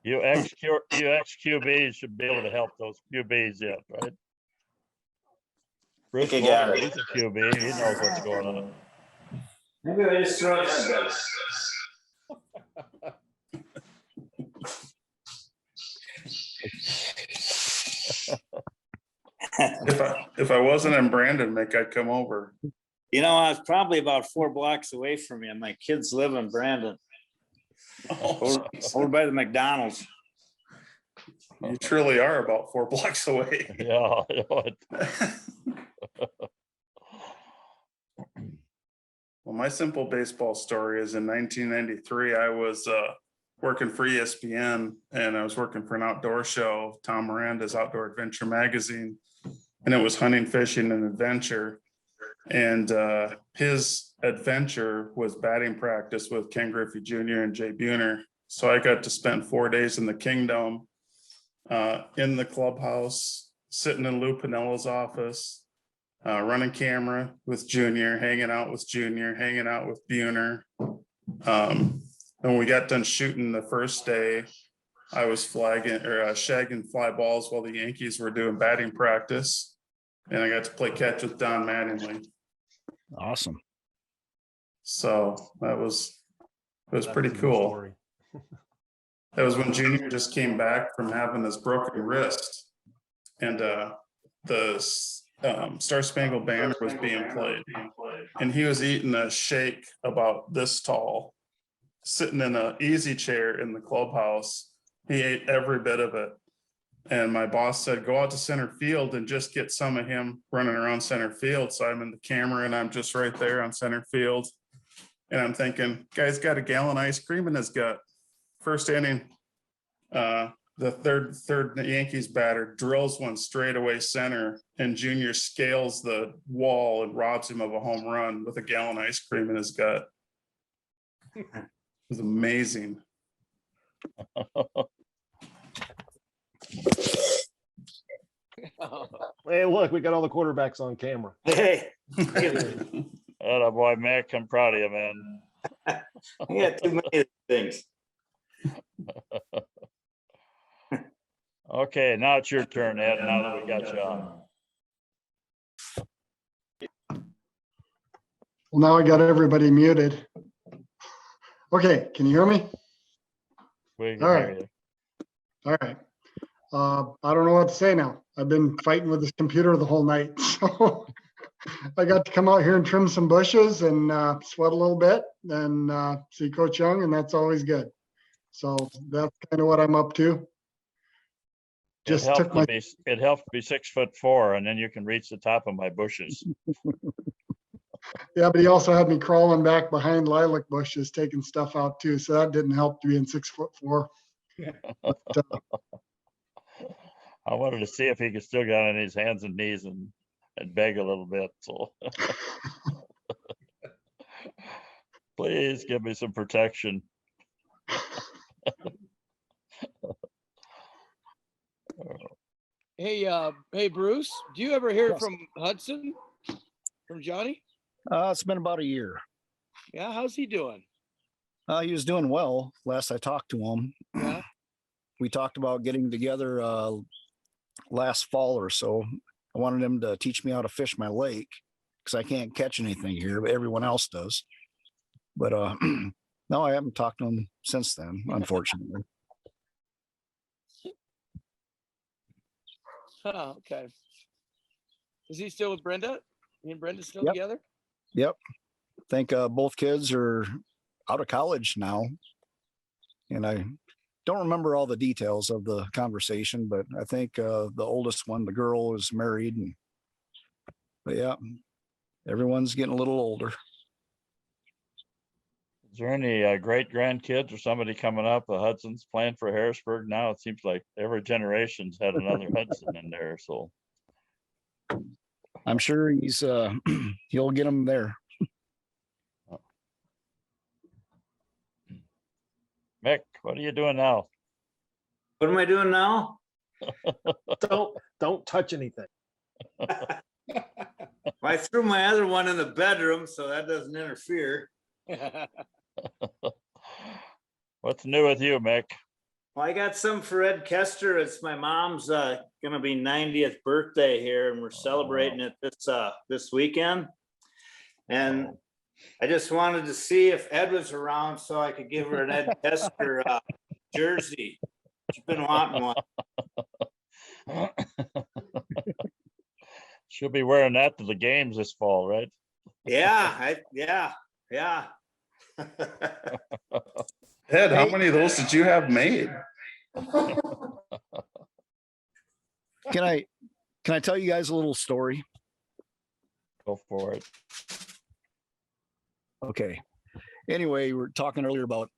You ex-QBs should be able to help those QBs yet, right? Bruce Okay, got Walker, it. he's a QB. He knows what's going on. Maybe I just throw it If I wasn't in Brandon, Mick, I'd come over. You know, I was probably about 4 blocks away from you. My kids live in Brandon. Over by the McDonald's. You truly are about 4 blocks away. Yeah. Well, my simple baseball story is in 1993, I was working for ESPN, and I was working for an outdoor show, Tom Miranda's Outdoor Adventure magazine, and it was hunting, fishing, and adventure. And his adventure was batting practice with Ken Griffey Jr. and Jay Buhner. So I got to spend 4 days in the Kingdom, in the clubhouse, sitting in Lou Pinella's office, running camera with Junior, hanging out with Junior, hanging out with Buhner. When we got done shooting the first day, I was shagging fly balls while the Yankees were doing batting practice. And I got to play catch with Don Mattingly. Awesome. So it was pretty cool. That was when Junior just came back from having his broken wrist, and the Star Spangled Banner was being played, and he was eating a shake about this tall, sitting in an easy chair in the clubhouse. He ate every bit of it. And my boss said, go out to center field and just get some of him running around center field. So I'm in the camera and I'm just right there on center field. And I'm thinking, guy's got a gallon of ice cream in his gut. First inning, the third Yankees batter drills one straight away center, and Junior scales the wall and robs him of a home run with a gallon of ice cream in his gut. It was amazing. Hey, look, we got all the quarterbacks on camera. Hey. Oh boy, Mac, I'm proud of you, man. You got too many things. Okay, now it's your turn, Ed, now that we got you on. Well, now I got everybody muted. Okay, can you hear me? We can All hear right. you. All right. I don't know what to say now. I've been fighting with this computer the whole night. So I got to come out here and trim some bushes and sweat a little bit and see Coach Young, and that's always good. So that's kind of what I'm up to. It helps to be 6'4", and then you can reach the top of my bushes. Yeah, but he also had me crawling back behind lilac bushes, taking stuff out too. So that didn't help being 6'4". I wanted to see if he could still get on his hands and knees and beg a little bit. So please give me some protection. Hey, Bruce, do you ever hear from Hudson, from Johnny? It's been about a year. Yeah, how's he doing? He was doing well last I talked to him. Yeah. We talked about getting together last fall or so. I wanted him to teach me how to fish my lake because I can't catch anything here, but everyone else does. But no, I haven't talked to him since then, unfortunately. Oh, okay. Is he still with Brenda? Me and Brenda still Yep. together? Yep. I think both kids are out of college now. And I don't remember all the details of the conversation, but I think the oldest one, the girl, is married. But yeah, everyone's getting a little older. Is there any great grandkids or somebody coming up? Hudson's playing for Harrisburg now. It seems like every generation's had another Hudson in there. So I'm sure he's he'll get them there. Mick, what are you doing now? What am I doing now? Don't touch anything. I threw my other one in the bedroom, so that doesn't interfere. What's new with you, Mick? Well, I got some for Ed Kester. It's my mom's gonna be 90th birthday here, and we're celebrating it this weekend. And I just wanted to see if Ed was around so I could give her an Ed Kester jersey. She's been wanting one. She'll be wearing that to the games this fall, right? Yeah. Ed, how many of those did you have made? Can I tell you guys a little story? Go for it. Okay. Anyway, we were talking earlier about,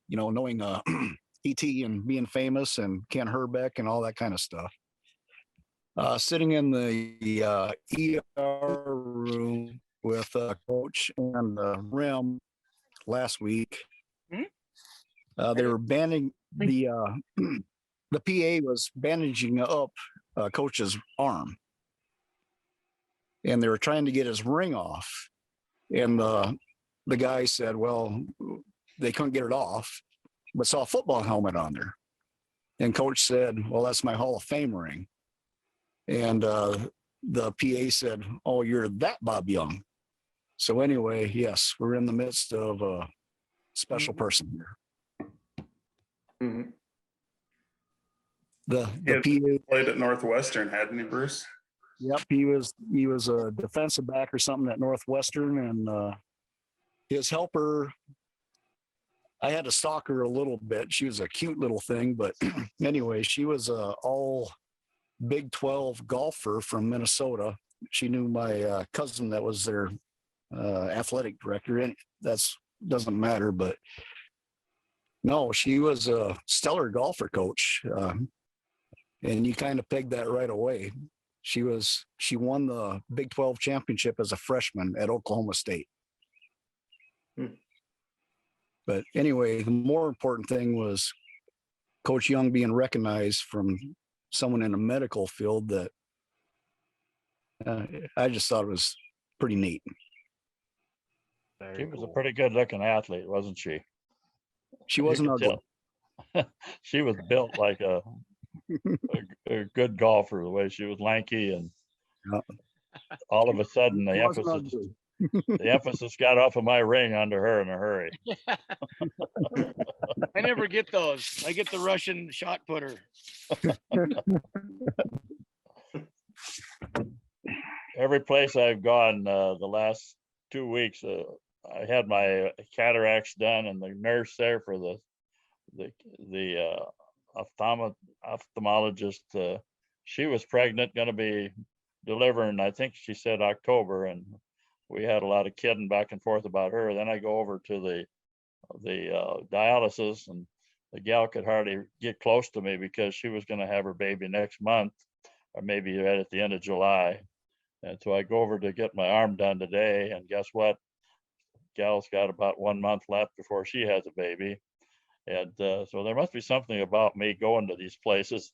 knowing ET and being famous and Ken Herbeck and all that kind of stuff. Sitting in the ER room with Coach and Rim last week, they were banding the PA was bandaging up Coach's arm, and they were trying to get his ring off, and the guy said, well, they couldn't get it off, but saw a football helmet on there. And Coach said, well, that's my Hall of Fame ring. And the PA said, oh, you're that Bob Young. So anyway, yes, we're in the midst of a special person here. Mm-hmm. He The PA played at Northwestern, hadn't he, Bruce? Yep, he was a defensive back or something at Northwestern, and his helper, I had to stalk her a little bit. She was a cute little thing, but anyway, she was a all Big 12 golfer from Minnesota. She knew my cousin that was their athletic director, and that's doesn't matter, but no, she was a stellar golfer, Coach, and you kind of pegged that right away. She won the Big 12 championship as a freshman at Oklahoma State. But anyway, the more important thing was Coach Young being recognized from someone in the medical field that I just thought it was pretty neat. She was a pretty good looking athlete, wasn't she? She wasn't ugly. She was built like a good golfer, the way she was lanky, and all of a sudden the emphasis got off of my ring onto her in a hurry. I never get those. I get the Russian shot putter. Every place I've gone the last 2 weeks, I had my cataracts done, and the nurse there for the ophthalmologist, she was pregnant, going to be delivering, I think she said October, and we had a lot of kidding back and forth about her. Then I go over to the dialysis, and the gal could hardly get close to me because she was going to have her baby next month, or maybe right at the end of July. And so I go over to get my arm done today, and guess what? Gal's got about 1 month left before she has a baby. And so there must be something about me going to these places.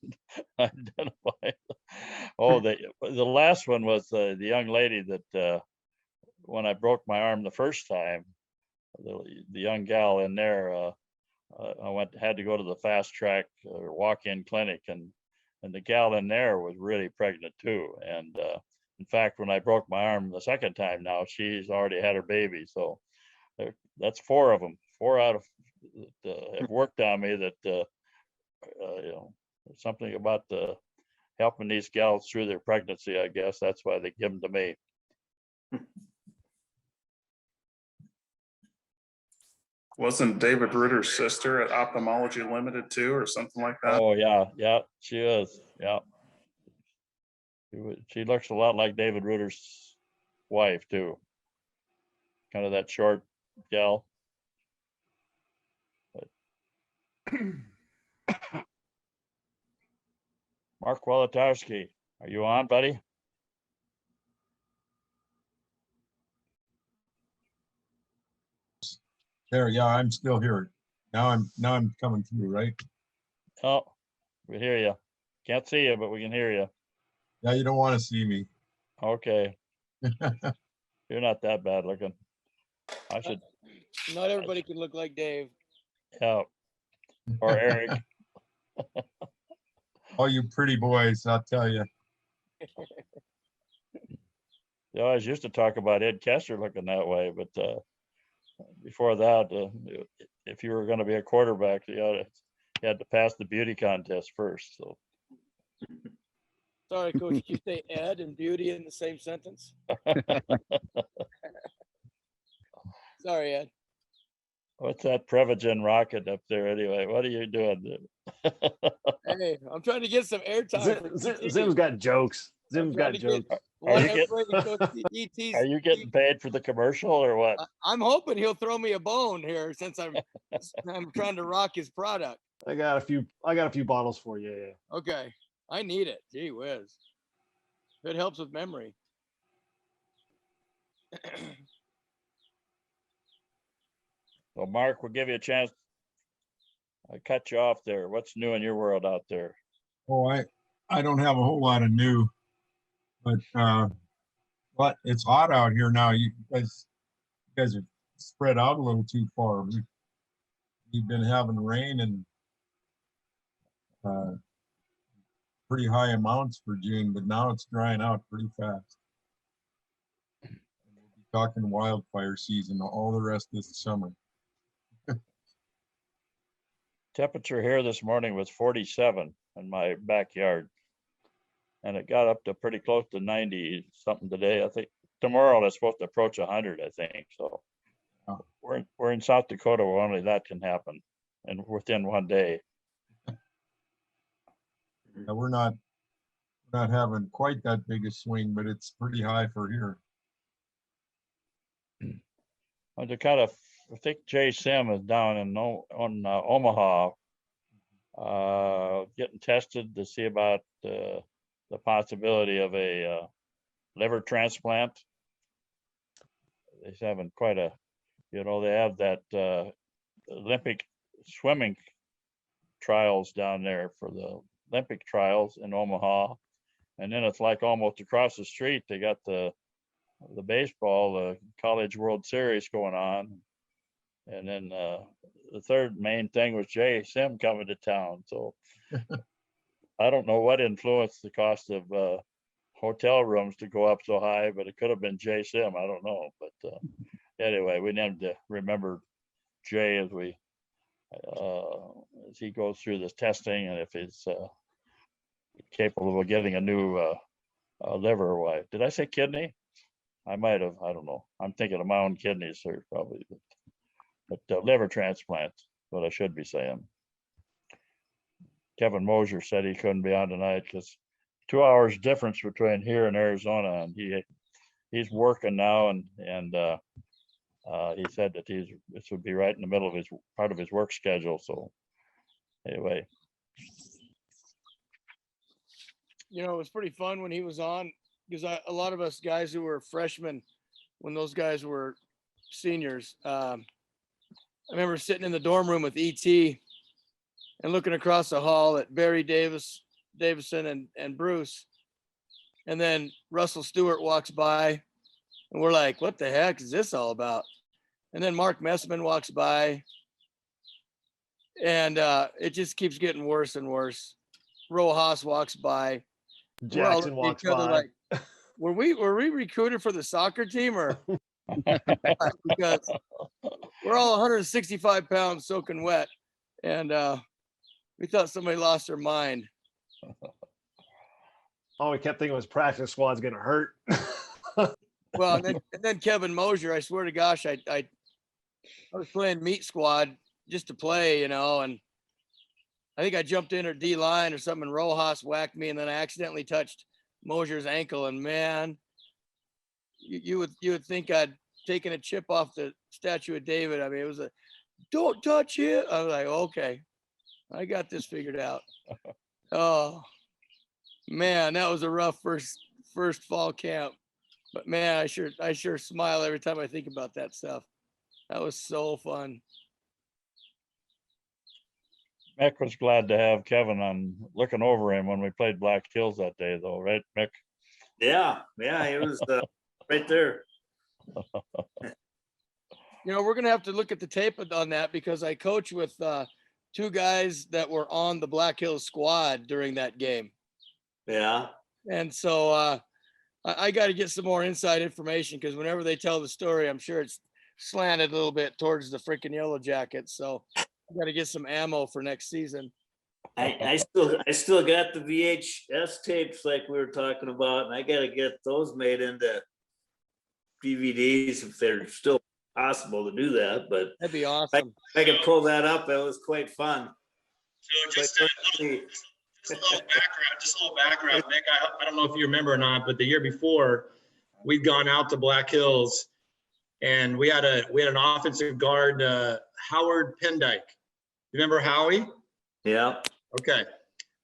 Identify. Oh, the last one was the young lady that when I broke my arm the first time, the young gal in there, I had to go to the fast track walk-in clinic, and the gal in there was really pregnant too. And in fact, when I broke my arm the second time now, she's already had her baby. So that's 4 of them. 4 out of have worked on me that you know, something about helping these gals through their pregnancy. I guess that's why they give them to me. Wasn't David Ritter's sister at Ophthalmology Limited too, or something like that? Oh yeah, she is. Yeah, she looks a lot like David Ritter's wife too. Kind of that short gal. Mark Wolotarski, are you on, buddy? There, yeah, I'm still here. Now I'm coming through, right? Oh, we hear you. Can't see you, but we can hear you. Yeah, you don't want to see me. Okay. You're not that bad looking. I should. Not everybody can look like Dave. Yeah. Or Eric. Oh, you pretty boys, I'll tell you. You always used to talk about Ed Casper looking that way, but before that, if you were going to be a quarterback, you had to pass the beauty contest first. So. Sorry, Coach. Did you say Ed and beauty in the same sentence? Sorry, Ed. What's that Prevagen rocket up there anyway? What are you doing? Hey, I'm trying to get some airtime. Zim's got jokes. Zim's got jokes. Are you getting paid for the commercial or what? I'm hoping he'll throw me a bone here since I'm trying to rock his product. I got a few bottles for you. Yeah. Okay. I need it. Gee whiz. It helps with memory. Well, Mark, we'll give you a chance. I cut you off there. What's new in your world out there? Oh, I don't have a whole lot of new, but it's hot out here now. You guys are spread out a little too far. We've been having rain and pretty high amounts for June, but now it's drying out pretty fast. We'll be talking wildfire season all the rest of the summer. Temperature here this morning was 47 in my backyard, and it got up to pretty close to 90 something today. I think tomorrow it's supposed to approach 100. I think so. We're in South Dakota where only that can happen, and within one day. Yeah, we're not having quite that big a swing, but it's pretty high for here. To kind of, I think Jay Sim is down in Omaha, getting tested to see about the possibility of a liver transplant. He's having quite a, they have that Olympic swimming trials down there for the Olympic trials in Omaha, and then it's like almost across the street they got the baseball, the College World Series going on, and then the third main thing was Jay Sim coming to town. So I don't know what influenced the cost of hotel rooms to go up so high, but it could have been Jay Sim. I don't know, but anyway, we need to remember Jay as he goes through this testing, and if he's capable of getting a new liver or what. Did I say kidney? I might have. I don't know. I'm thinking of my own kidneys here probably, but liver transplant. What I should be saying. Kevin Mosier said he couldn't be on tonight because 2 hours difference between here and Arizona, and he's working now, and he said that this would be right in the middle of part of his work schedule. So Anyway, You know, it was pretty fun when he was on because a lot of us guys who were freshmen when those guys were seniors. I remember sitting in the dorm room with ET and looking across the hall at Barry Davison and Bruce. And then Russell Stewart walks by and we're like, what the heck is this all about? And then Mark Messman walks by and it just keeps getting worse and worse. Rojas walks by. Jackson walks by. Like, were we recruited for the soccer team or because we're all 165 pounds soaking wet and we thought somebody lost their mind. All we kept thinking was practice squad's gonna hurt. Well, and then Kevin Mosier, I swear to gosh, I was playing meat squad just to play, you know, and I think I jumped in or D line or something, and Rojas whacked me, and then I accidentally touched Mosier's ankle, and man, you would think I'd taken a chip off the statue of David. I mean, it was a don't touch it. I was like, okay, I got this figured out. Oh man, that was a rough first fall camp, but man, I sure smile every time I think about that stuff. That was so fun. Mick was glad to have Kevin on looking over him when we played Black Hills that day, though, right, Mick? Yeah, he was right there. You know, we're gonna have to look at the tape on that because I coach with two guys that were on the Black Hills squad during that game. Yeah. And so I got to get some more inside information because whenever they tell the story, I'm sure it's slanted a little bit towards the freaking Yellow Jackets. So I got to get some ammo for next season. I still got the VHS tapes like we were talking about, and I got to get those made into DVDs if they're still possible to do that. But that'd be awesome. I could pull that up. It was quite fun. So just a little background, Nick. I don't know if you remember or not, but the year before, we'd gone out to Black Hills, and we had an offensive guard, Howard Pendyke. Remember Howie? Yeah. Okay.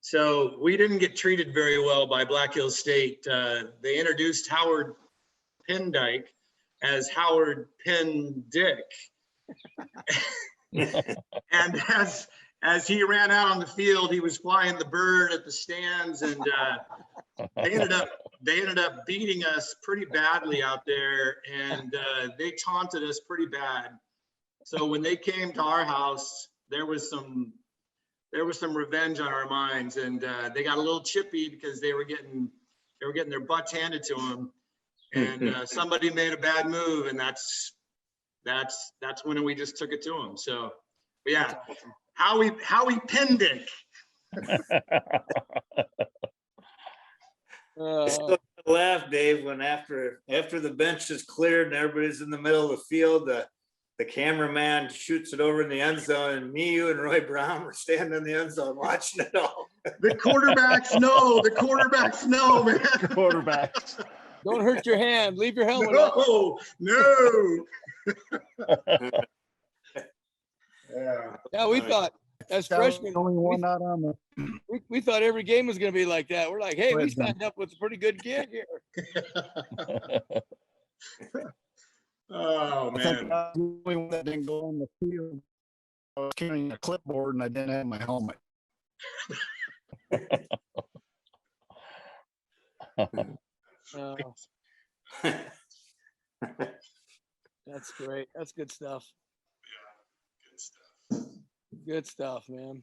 So we didn't get treated very well by Black Hills State. They introduced Howard Pendyke as Howard Penn Dick. And as he ran out on the field, he was flying the bird at the stands, and they ended up beating us pretty badly out there, and they taunted us pretty bad. So when they came to our house, there was some revenge on our minds, and they got a little chippy because they were getting their butts handed to them, and somebody made a bad move, and that's when we just took it to them. So, but yeah, Howie Pendick. I still laugh, Dave, when after the bench is cleared and everybody's in the middle of the field, the cameraman shoots it over in the end zone, and me, you, and Roy Brown were standing in the end zone watching it all. The quarterbacks know, man. Quarterbacks. Don't hurt your hand. Leave your helmet on. No. Yeah, we thought as freshmen, only one out on the. we thought every game was going to be like that. We're like, hey, we signed up with a pretty good kid here. Oh I think man. I was the only one that didn't go on the field. I was carrying a clipboard and I didn't have my helmet. That's great. That's good stuff. Good stuff. Good stuff, man.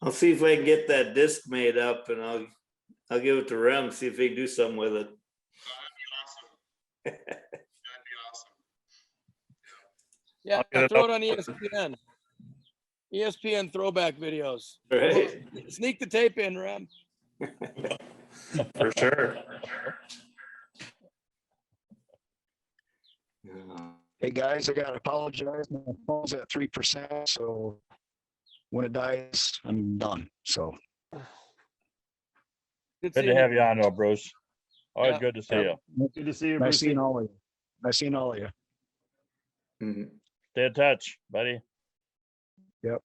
I'll see if I can get that disc made up, and I'll give it to Rem, see if he can do something with it. That'd be awesome. Yeah, throw it on ESPN. ESPN throwback videos. Right. Sneak the tape in, Rem. For sure. Hey guys, I gotta apologize. My phone's at 3%, so when it dies, I'm done. So Good to have you on, though, Bruce. Always Yeah. good to see you. Good to see you, nice Bruce. seeing all of you. Nice seeing all of you. Stay in touch, buddy. Yep.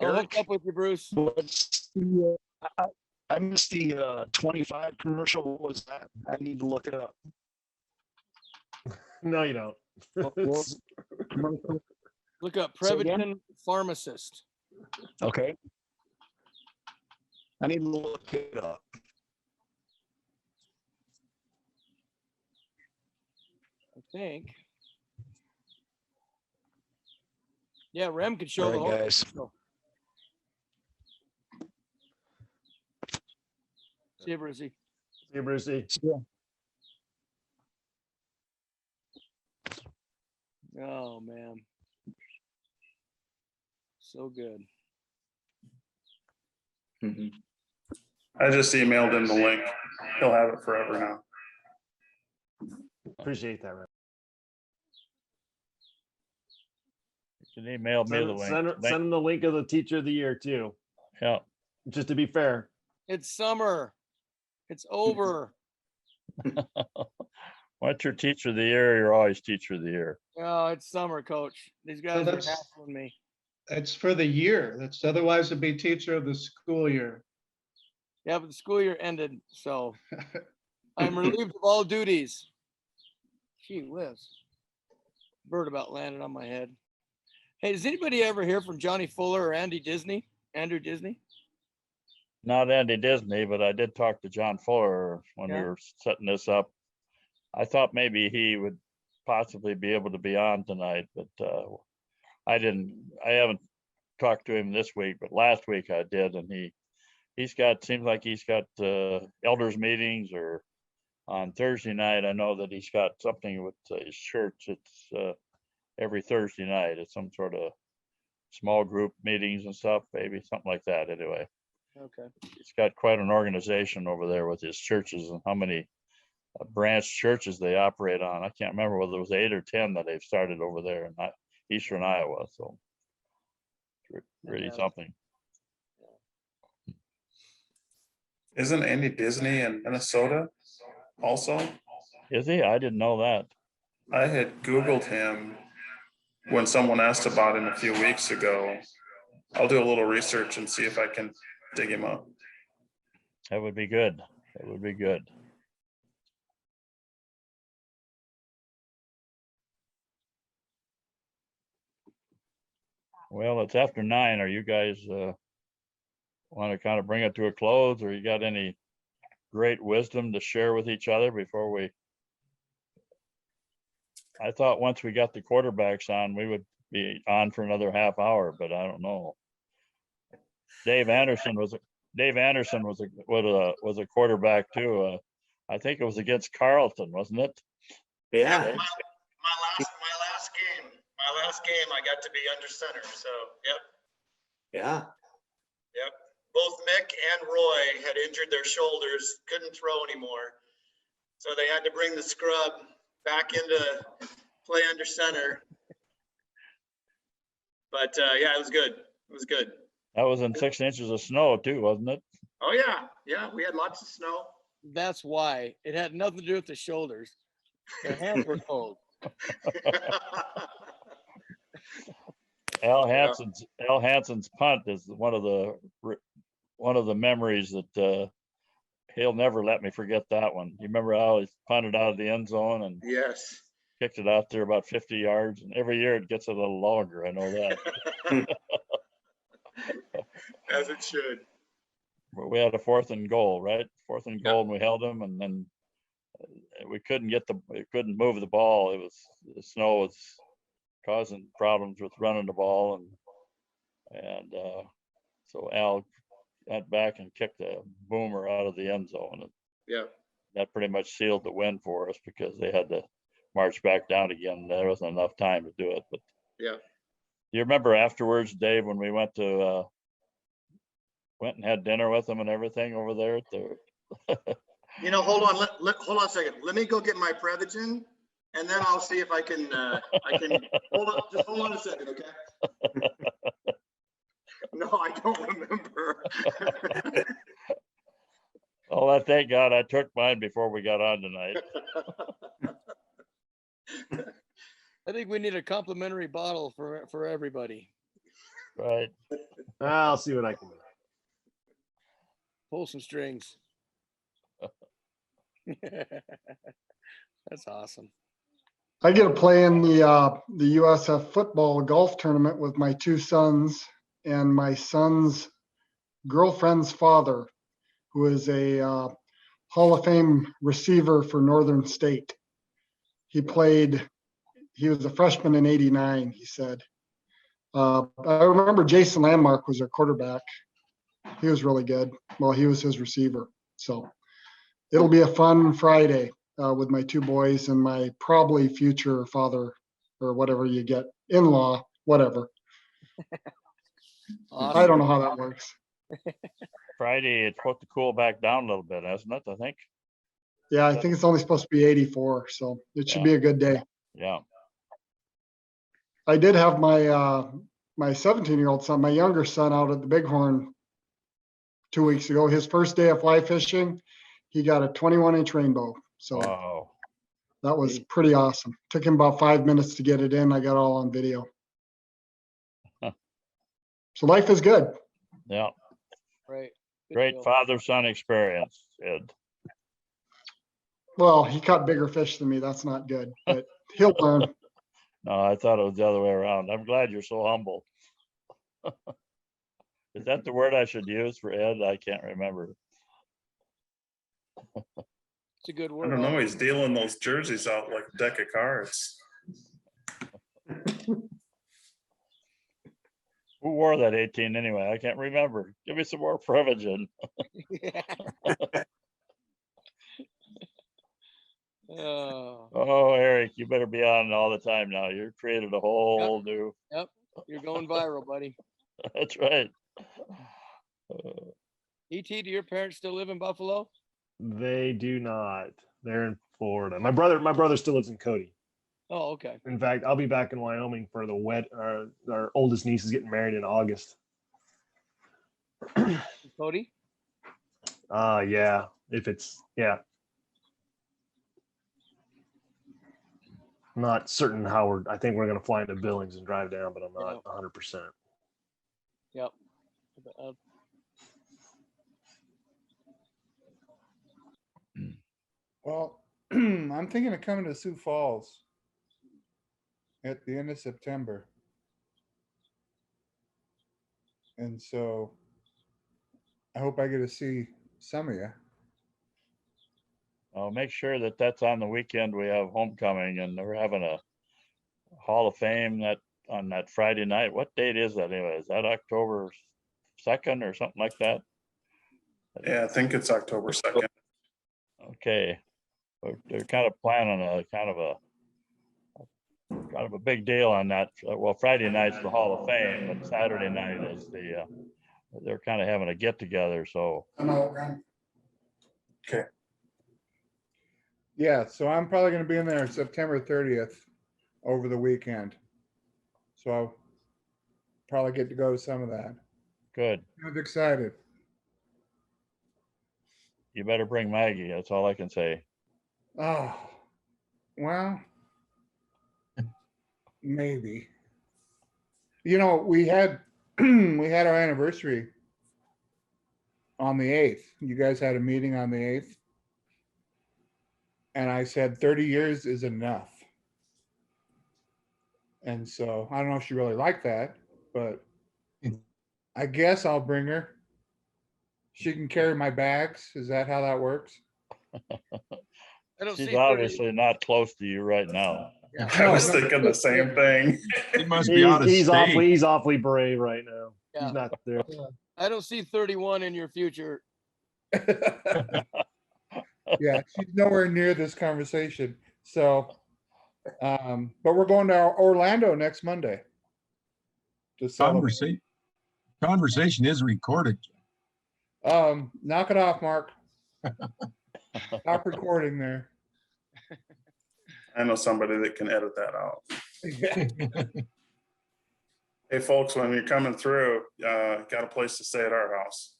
I'll hook Eric, up with you, Bruce. what's I missed the 25 commercial. What was that? I need to look it up. No, you don't. What was it? Commercial? Look up Say again? Prevagen pharmacist. Okay. I need to look it up. I think. Yeah, Rem could show All the right, whole. guys. commercial. See you, Brucey. See you, Brucey. Yeah. Oh man, so good. I just emailed him the link. He'll have it forever now. Appreciate that, man. You can email me the link. Send him the link of the teacher of the year too. Yeah. Just to be fair. It's summer. It's over. What's your teacher of the year? You're always teacher of the year. Oh, it's summer, coach. These guys are that's- hassling me. It's for the year. That's otherwise it'd be teacher of the school year. Yeah, but the school year ended, so I'm relieved of all duties. Gee whiz. Bird about landed on my head. Hey, does anybody ever hear from Johnny Fuller or Andy Disney? Andrew Disney? Not Andy Disney, but I did talk to John Fuller when we Yeah. were setting this up. I thought maybe he would possibly be able to be on tonight, but I haven't talked to him this week, but last week I did, and seems like he's got elders meetings, or on Thursday night, I know that he's got something with his church. It's every Thursday night. It's some sort of small group meetings and stuff, maybe something like that anyway. Okay. He's got quite an organization over there with his churches and how many branch churches they operate on. I can't remember whether it was 8 or 10 that they've started over there in eastern Iowa. So it's really something. Isn't Andy Disney in Minnesota also? Is he? I didn't know that. I had Googled him when someone asked about him a few weeks ago. I'll do a little research and see if I can dig him up. That would be good. That would be good. Well, it's after 9. Are you guys want to kind of bring it to a close, or you got any great wisdom to share with each other before we? I thought once we got the quarterbacks on, we would be on for another half hour, but I don't know. Dave Anderson was a quarterback too. I think it was against Carleton, wasn't it? Yeah. My last game, I got to be under center. So, yep. Yeah. Yep. Both Mick and Roy had injured their shoulders, couldn't throw anymore. So they had to bring the scrub back into play under center. But yeah, it was good. It was good. That was in 6 inches of snow too, wasn't it? Oh yeah. Yeah. We had lots of snow. That's why. It had nothing to do with the shoulders. Their hands were cold. Al Hansen's punt is one of the memories that he'll never let me forget that one. You remember how he punted out of the end zone and yes, kicked it out there about 50 yards, and every year it gets a little longer. I know that. as it should. But we had a 4th and goal, right? 4th and goal, and we held them, and then we couldn't move the ball. The snow was causing problems with running the ball, and so Al went back and kicked a boomer out of the end zone. And yeah, that pretty much sealed the win for us because they had to march back down again. There wasn't enough time to do it. But yeah, you remember afterwards, Dave, when we went and had dinner with them and everything over there at the. You know, hold on. Hold on a second. Let me go get my Prevagen, and then I'll see if I can. Hold on. Just hold on a second, okay? No, I don't remember. Oh, thank God I took mine before we got on tonight. I think we need a complimentary bottle for everybody. Right. I'll see what I can do. Pull some strings. That's awesome. I get to play in the USF football golf tournament with my two sons and my son's girlfriend's father, who is a Hall of Fame receiver for Northern State. He was a freshman in '89, he said. I remember Jason Landmark was their quarterback. He was really good. Well, he was his receiver. So it'll be a fun Friday with my two boys and my probably future father, or whatever you get, in-law, whatever. Awesome. I don't know how that works. Friday, it's supposed to cool back down a little bit, isn't it? I think. Yeah, I think it's only supposed to be 84, so it should Yeah. be a good day. Yeah. I did have my 17-year-old son, my younger son, out at the Bighorn 2 weeks ago. His first day of fly fishing, he got a 21-inch rainbow. So Wow. that was pretty awesome. Took him about 5 minutes to get it in. I got all on video. Huh. So life is good. Yeah. Right. Good Great deal. father-son experience, Ed. Well, he caught bigger fish than me. That's not good, but he'll learn. No, I thought it was the other way around. I'm glad you're so humble. Is that the word I should use for Ed? I can't remember. It's a good I word. don't know. He's dealing those jerseys out like a deck of cards. Who wore that 18 anyway? I can't remember. Give me some more Prevagen. Oh, Oh, Eric, you better be on all the time now. You're created a whole new. yep. You're going viral, buddy. That's right. ET, do your parents still live in Buffalo? They do not. They're in Florida. My brother still lives in Cody. Oh, okay. In fact, I'll be back in Wyoming for the our oldest niece is getting married in August. Cody? Yeah. Yeah. I'm not certain how I think we're going to fly into Billings and drive down, but I'm not 100%. Yep. Well, I'm thinking of coming to Sioux Falls at the end of September. And so I hope I get to see some of you. I'll make sure that that's on the weekend. We have homecoming and we're having a Hall of Fame on that Friday night. What date is that anyway? Is that October 2nd or something like that? Yeah, I think it's October 2nd. Okay. They're kind of planning a kind of a big deal on that. Well, Friday night's the Hall of Fame, but Saturday night is they're kind of having a get together. So okay. Yeah, so I'm probably going to be in there September 30th over the weekend. So I'll probably get to go to some of that. Good. I'm excited. You better bring Maggie. That's all I can say. Oh, well, maybe. You know, we had our anniversary on the 8th. You guys had a meeting on the 8th. And I said 30 years is enough. And so I don't know if she really liked that, but I guess I'll bring her. She can carry my bags. Is that how that works? She's obviously not close to you right now. I was thinking the same thing. He must be out of state. He's awfully brave right now. Yeah. He's not there. I don't see 31 in your future. Yeah, she's nowhere near this conversation. So, but we're going to Orlando next Monday. To celebrate. Conversation is recorded. Knock it off, Mark. Stop recording there. I know somebody that can edit that out. Hey, folks, when you're coming through, got a place to stay at our house.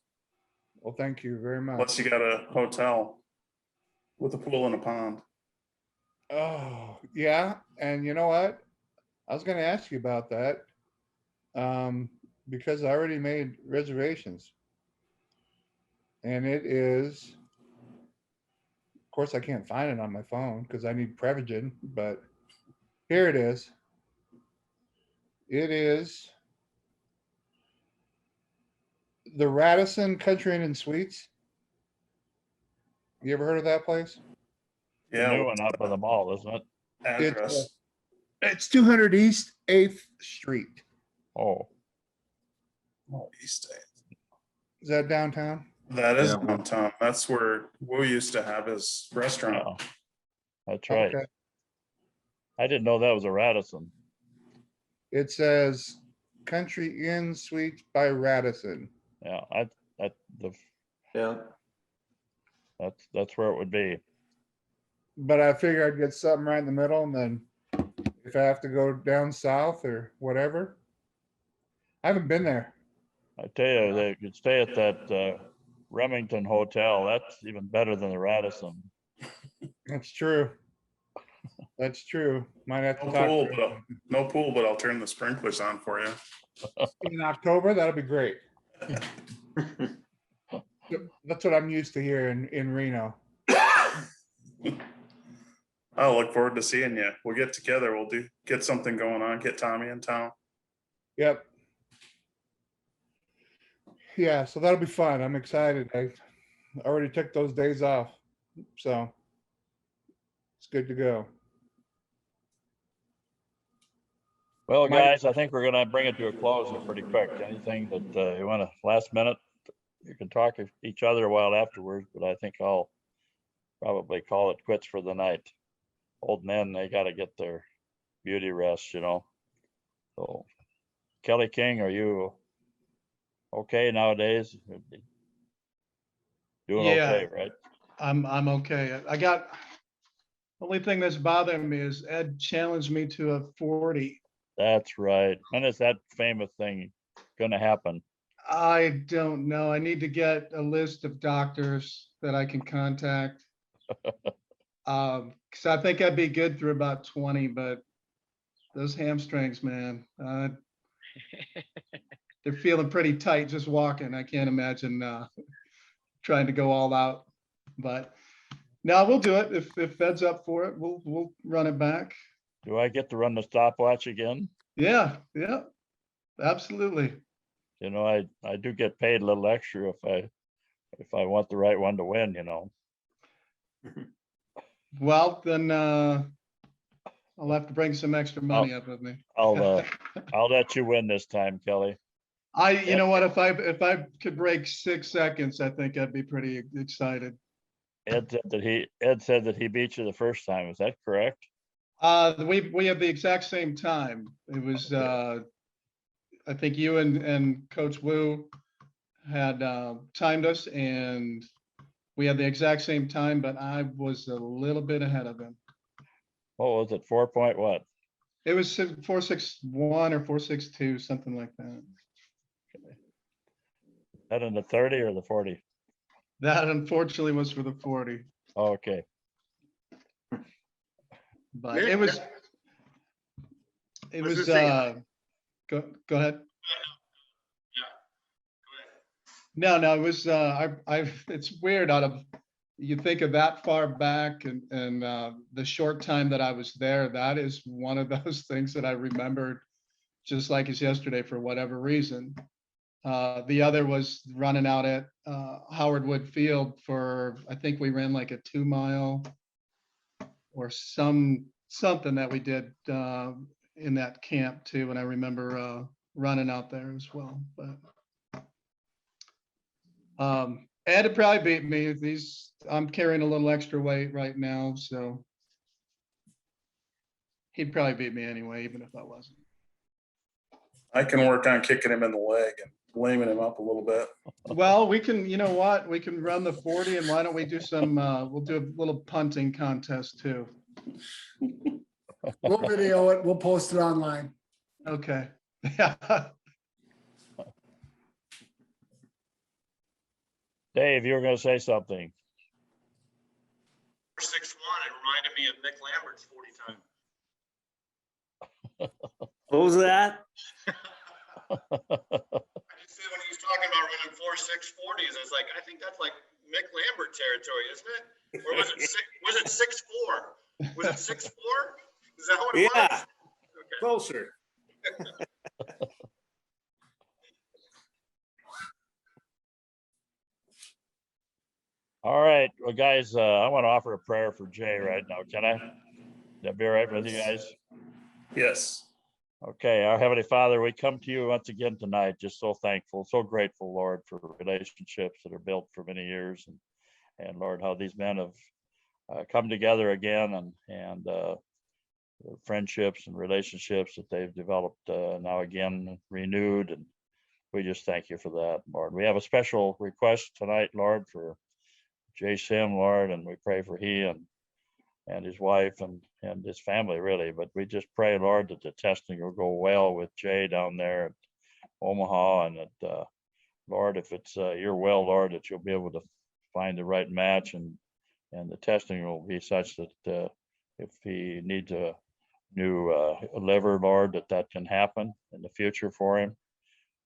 Well, thank you very much. Plus, you got a hotel with a pool and a pond. Oh, yeah. And you know what? I was going to ask you about that. because I already made reservations. And it is, of course, I can't find it on my phone because I need Prevagen, but here it is. It is the Radisson Country Inn and Suites. You ever heard of that place? The Yeah. new one up by the mall, isn't it? Address. It's 200 East 8th Street. Oh, East End. Is that downtown? That is Yeah. downtown. That's where we used to have his restaurant. yeah. That's right. Okay. I didn't know that was a Radisson. It says Country Inn Suites by Radisson. Yeah, Yeah. that's where it would be. But I figure I'd get something right in the middle, and then if I have to go down south or whatever. I haven't been there. I tell you, they could stay at that Remington Hotel. That's even better than the Radisson. That's true. That's true. Might have to No talk pool, to but no pool, but I'll turn the sprinklers on for you. in October. That'll be great. That's what I'm used to here in Reno. I look forward to seeing you. We'll get together. We'll get something going on. Get Tommy in town. Yep. Yeah, so that'll be fun. I'm excited. I already took those days off, so it's good to go. Well, My- guys, I think we're gonna bring it to a close here pretty quick. Anything that you want to last minute? You can talk to each other a while afterwards, but I think I'll probably call it quits for the night. Old men, they got to get their beauty rest, you know. So, Kelly King, are you okay nowadays? Doing Yeah. okay, right? I'm okay. I got, only thing that's bothering me is Ed challenged me to a 40. That's right. When is that famous thing gonna happen? I don't know. I need to get a list of doctors that I can contact. Cause I think I'd be good through about 20, but those hamstrings, man, they're feeling pretty tight just walking. I can't imagine trying to go all out, but no, we'll do it. If Ed's up for it, we'll run it back. Do I get to run the stopwatch again? Yeah, absolutely. You know, I do get paid a little extra if I want the right one to win, you know. Well, then I'll have to bring some extra money up with me. I'll let you win this time, Kelly. You know what, if I could break 6 seconds, I think I'd be pretty excited. Ed said that he beat you the first time. Is that correct? We have the exact same time. It was I think you and Coach Wu had timed us, and we had the exact same time, but I was a little bit ahead of him. What was it? 4 point what? It was 4.61 or 4.62, something like that. That in the 30 or the 40? That unfortunately was for the 40, Oh, okay. but it was go ahead. No, it was it's weird you think of that far back and the short time that I was there, that is one of those things that I remembered just like it's yesterday for whatever reason. The other was running out at Howard Wood Field for, I think we ran like a 2 mile or something that we did in that camp too. And I remember running out there as well, but Ed would probably beat me. I'm carrying a little extra weight right now, so he'd probably beat me anyway, even if I wasn't. I can work on kicking him in the leg and laming him up a little bit. Well, we can, you know what? We can run the 40, and why don't we do we'll do a little punting contest too. We'll video it. We'll post it online. Okay. Yeah. Dave, you were going to say something. 6'1", it reminded me of Nick Lambert's 40 time. What was that? talking about running 4.640s. I was like, I think that's like Mick Lambert territory, isn't it? Or was it 6.4? Was it 6.4? Is that what it Yeah, was? closer. All right, well, guys, I want to offer a prayer for Jay right now. Can I? That be all right with you guys? Yes. Okay, our Heavenly Father, we come to you once again tonight, just so thankful, so grateful, Lord, for relationships that are built for many years, and Lord, how these men have come together again, and friendships and relationships that they've developed now again renewed, and we just thank you for that, Lord. We have a special request tonight, Lord, for Jay Sim, Lord, and we pray for he and his wife and his family, really. But we just pray, Lord, that the testing will go well with Jay down there at Omaha, and that, Lord, if it's your will, Lord, that you'll be able to find the right match, and the testing will be such that if he needs a new liver, Lord, that can happen in the future for him.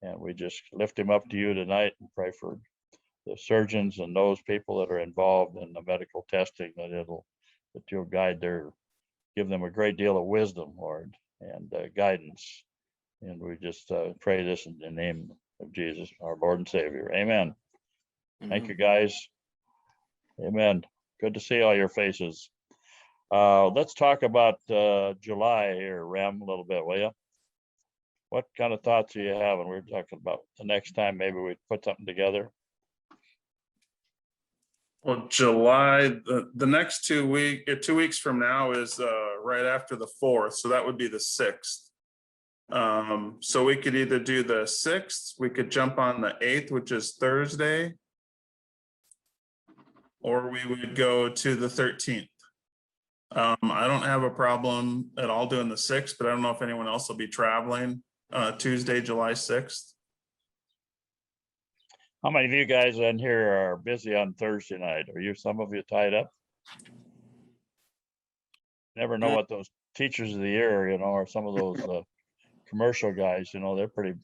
And we just lift him up to you tonight and pray for the surgeons and those people that are involved in the medical testing, that you'll give them a great deal of wisdom, Lord, and guidance. And we just pray this in the name of Jesus, our Lord and Savior. Amen. Thank you, guys. Amen. Good to see all your faces. Let's talk about July here, Rem, a little bit, will you? What kind of thoughts do you have? And we're talking about the next time maybe we put something together. Well, July, the next 2 weeks from now is right after the 4th. So that would be the 6th. So we could either do the 6th, we could jump on the 8th, which is Thursday, or we would go to the 13th. I don't have a problem at all doing the 6th, but I don't know if anyone else will be traveling Tuesday, July 6th. How many of you guys in here are busy on Thursday night? Are some of you tied up? Never know what those teachers of the year, or some of those commercial guys, they're pretty.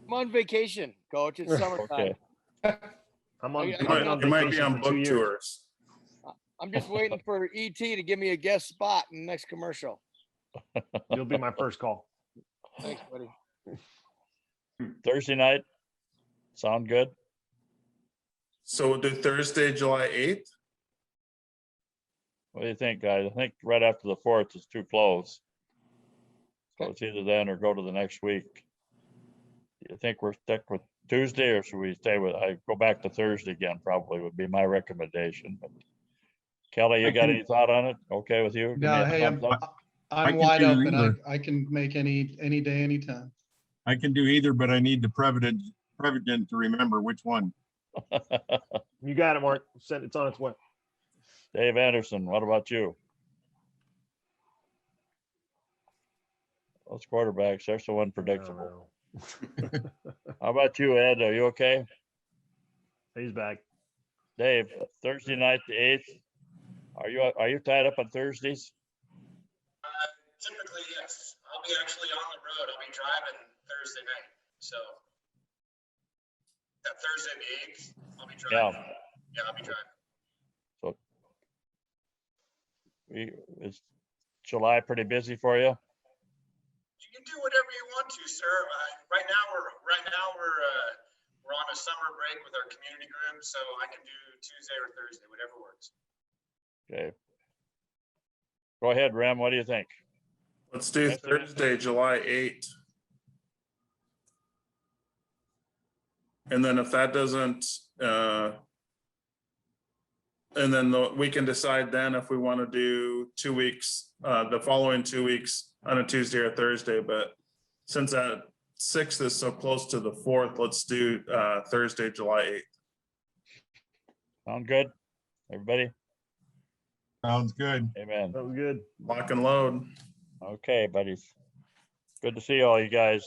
I'm on vacation, Coach. It's summertime. Okay. It might be on book tours. I'm just waiting for ET to give me a guest spot in the next commercial. You'll be my first call. Thanks, buddy. Thursday night, sound good? So we'll do Thursday, July 8th. What do you think, guys? I think right after the 4th is too close. So it's either then or go to the next week. Do you think we're stuck with Tuesday, or should we I go back to Thursday again? Probably would be my recommendation. But Kelly, you got any thought on it? Okay with you? No, hey, I'm wide open. I can make any day, anytime. I can do either, but I need the President to remember which one. You got it, Mark. It's on its way. Dave Anderson, what about you? Those quarterbacks, they're so unpredictable. How about you, Ed? Are you okay? He's back. Dave, Thursday night, the 8th. Are you tied up on Thursdays? Typically, yes. I'll be actually on the road. I'll be driving Thursday night. So that Thursday the 8th, I'll be driving. Yeah, I'll be driving. So is July pretty busy for you? You can do whatever you want to, sir. Right now we're on a summer break with our community group, so I can do Tuesday or Thursday, whatever works. Okay. Go ahead, Rem. What do you think? Let's do Thursday, July 8th. And then if that doesn't, and then we can decide then if we want to do 2 weeks, the following 2 weeks on a Tuesday or Thursday. But since that 6th is so close to the 4th, let's do Thursday, July 8th. Sound good, everybody? Sounds good. Amen. That was good. Lock and load. Okay, buddies. Good to see all you guys.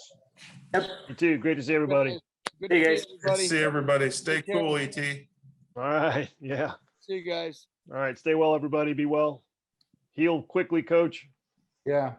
Yep. You too. Great to see everybody. Good to see Good to see everybody. Stay cool, ET. All right. Yeah. See you guys. All right. Stay well, everybody. Be well. Heal quickly, Coach. Yeah.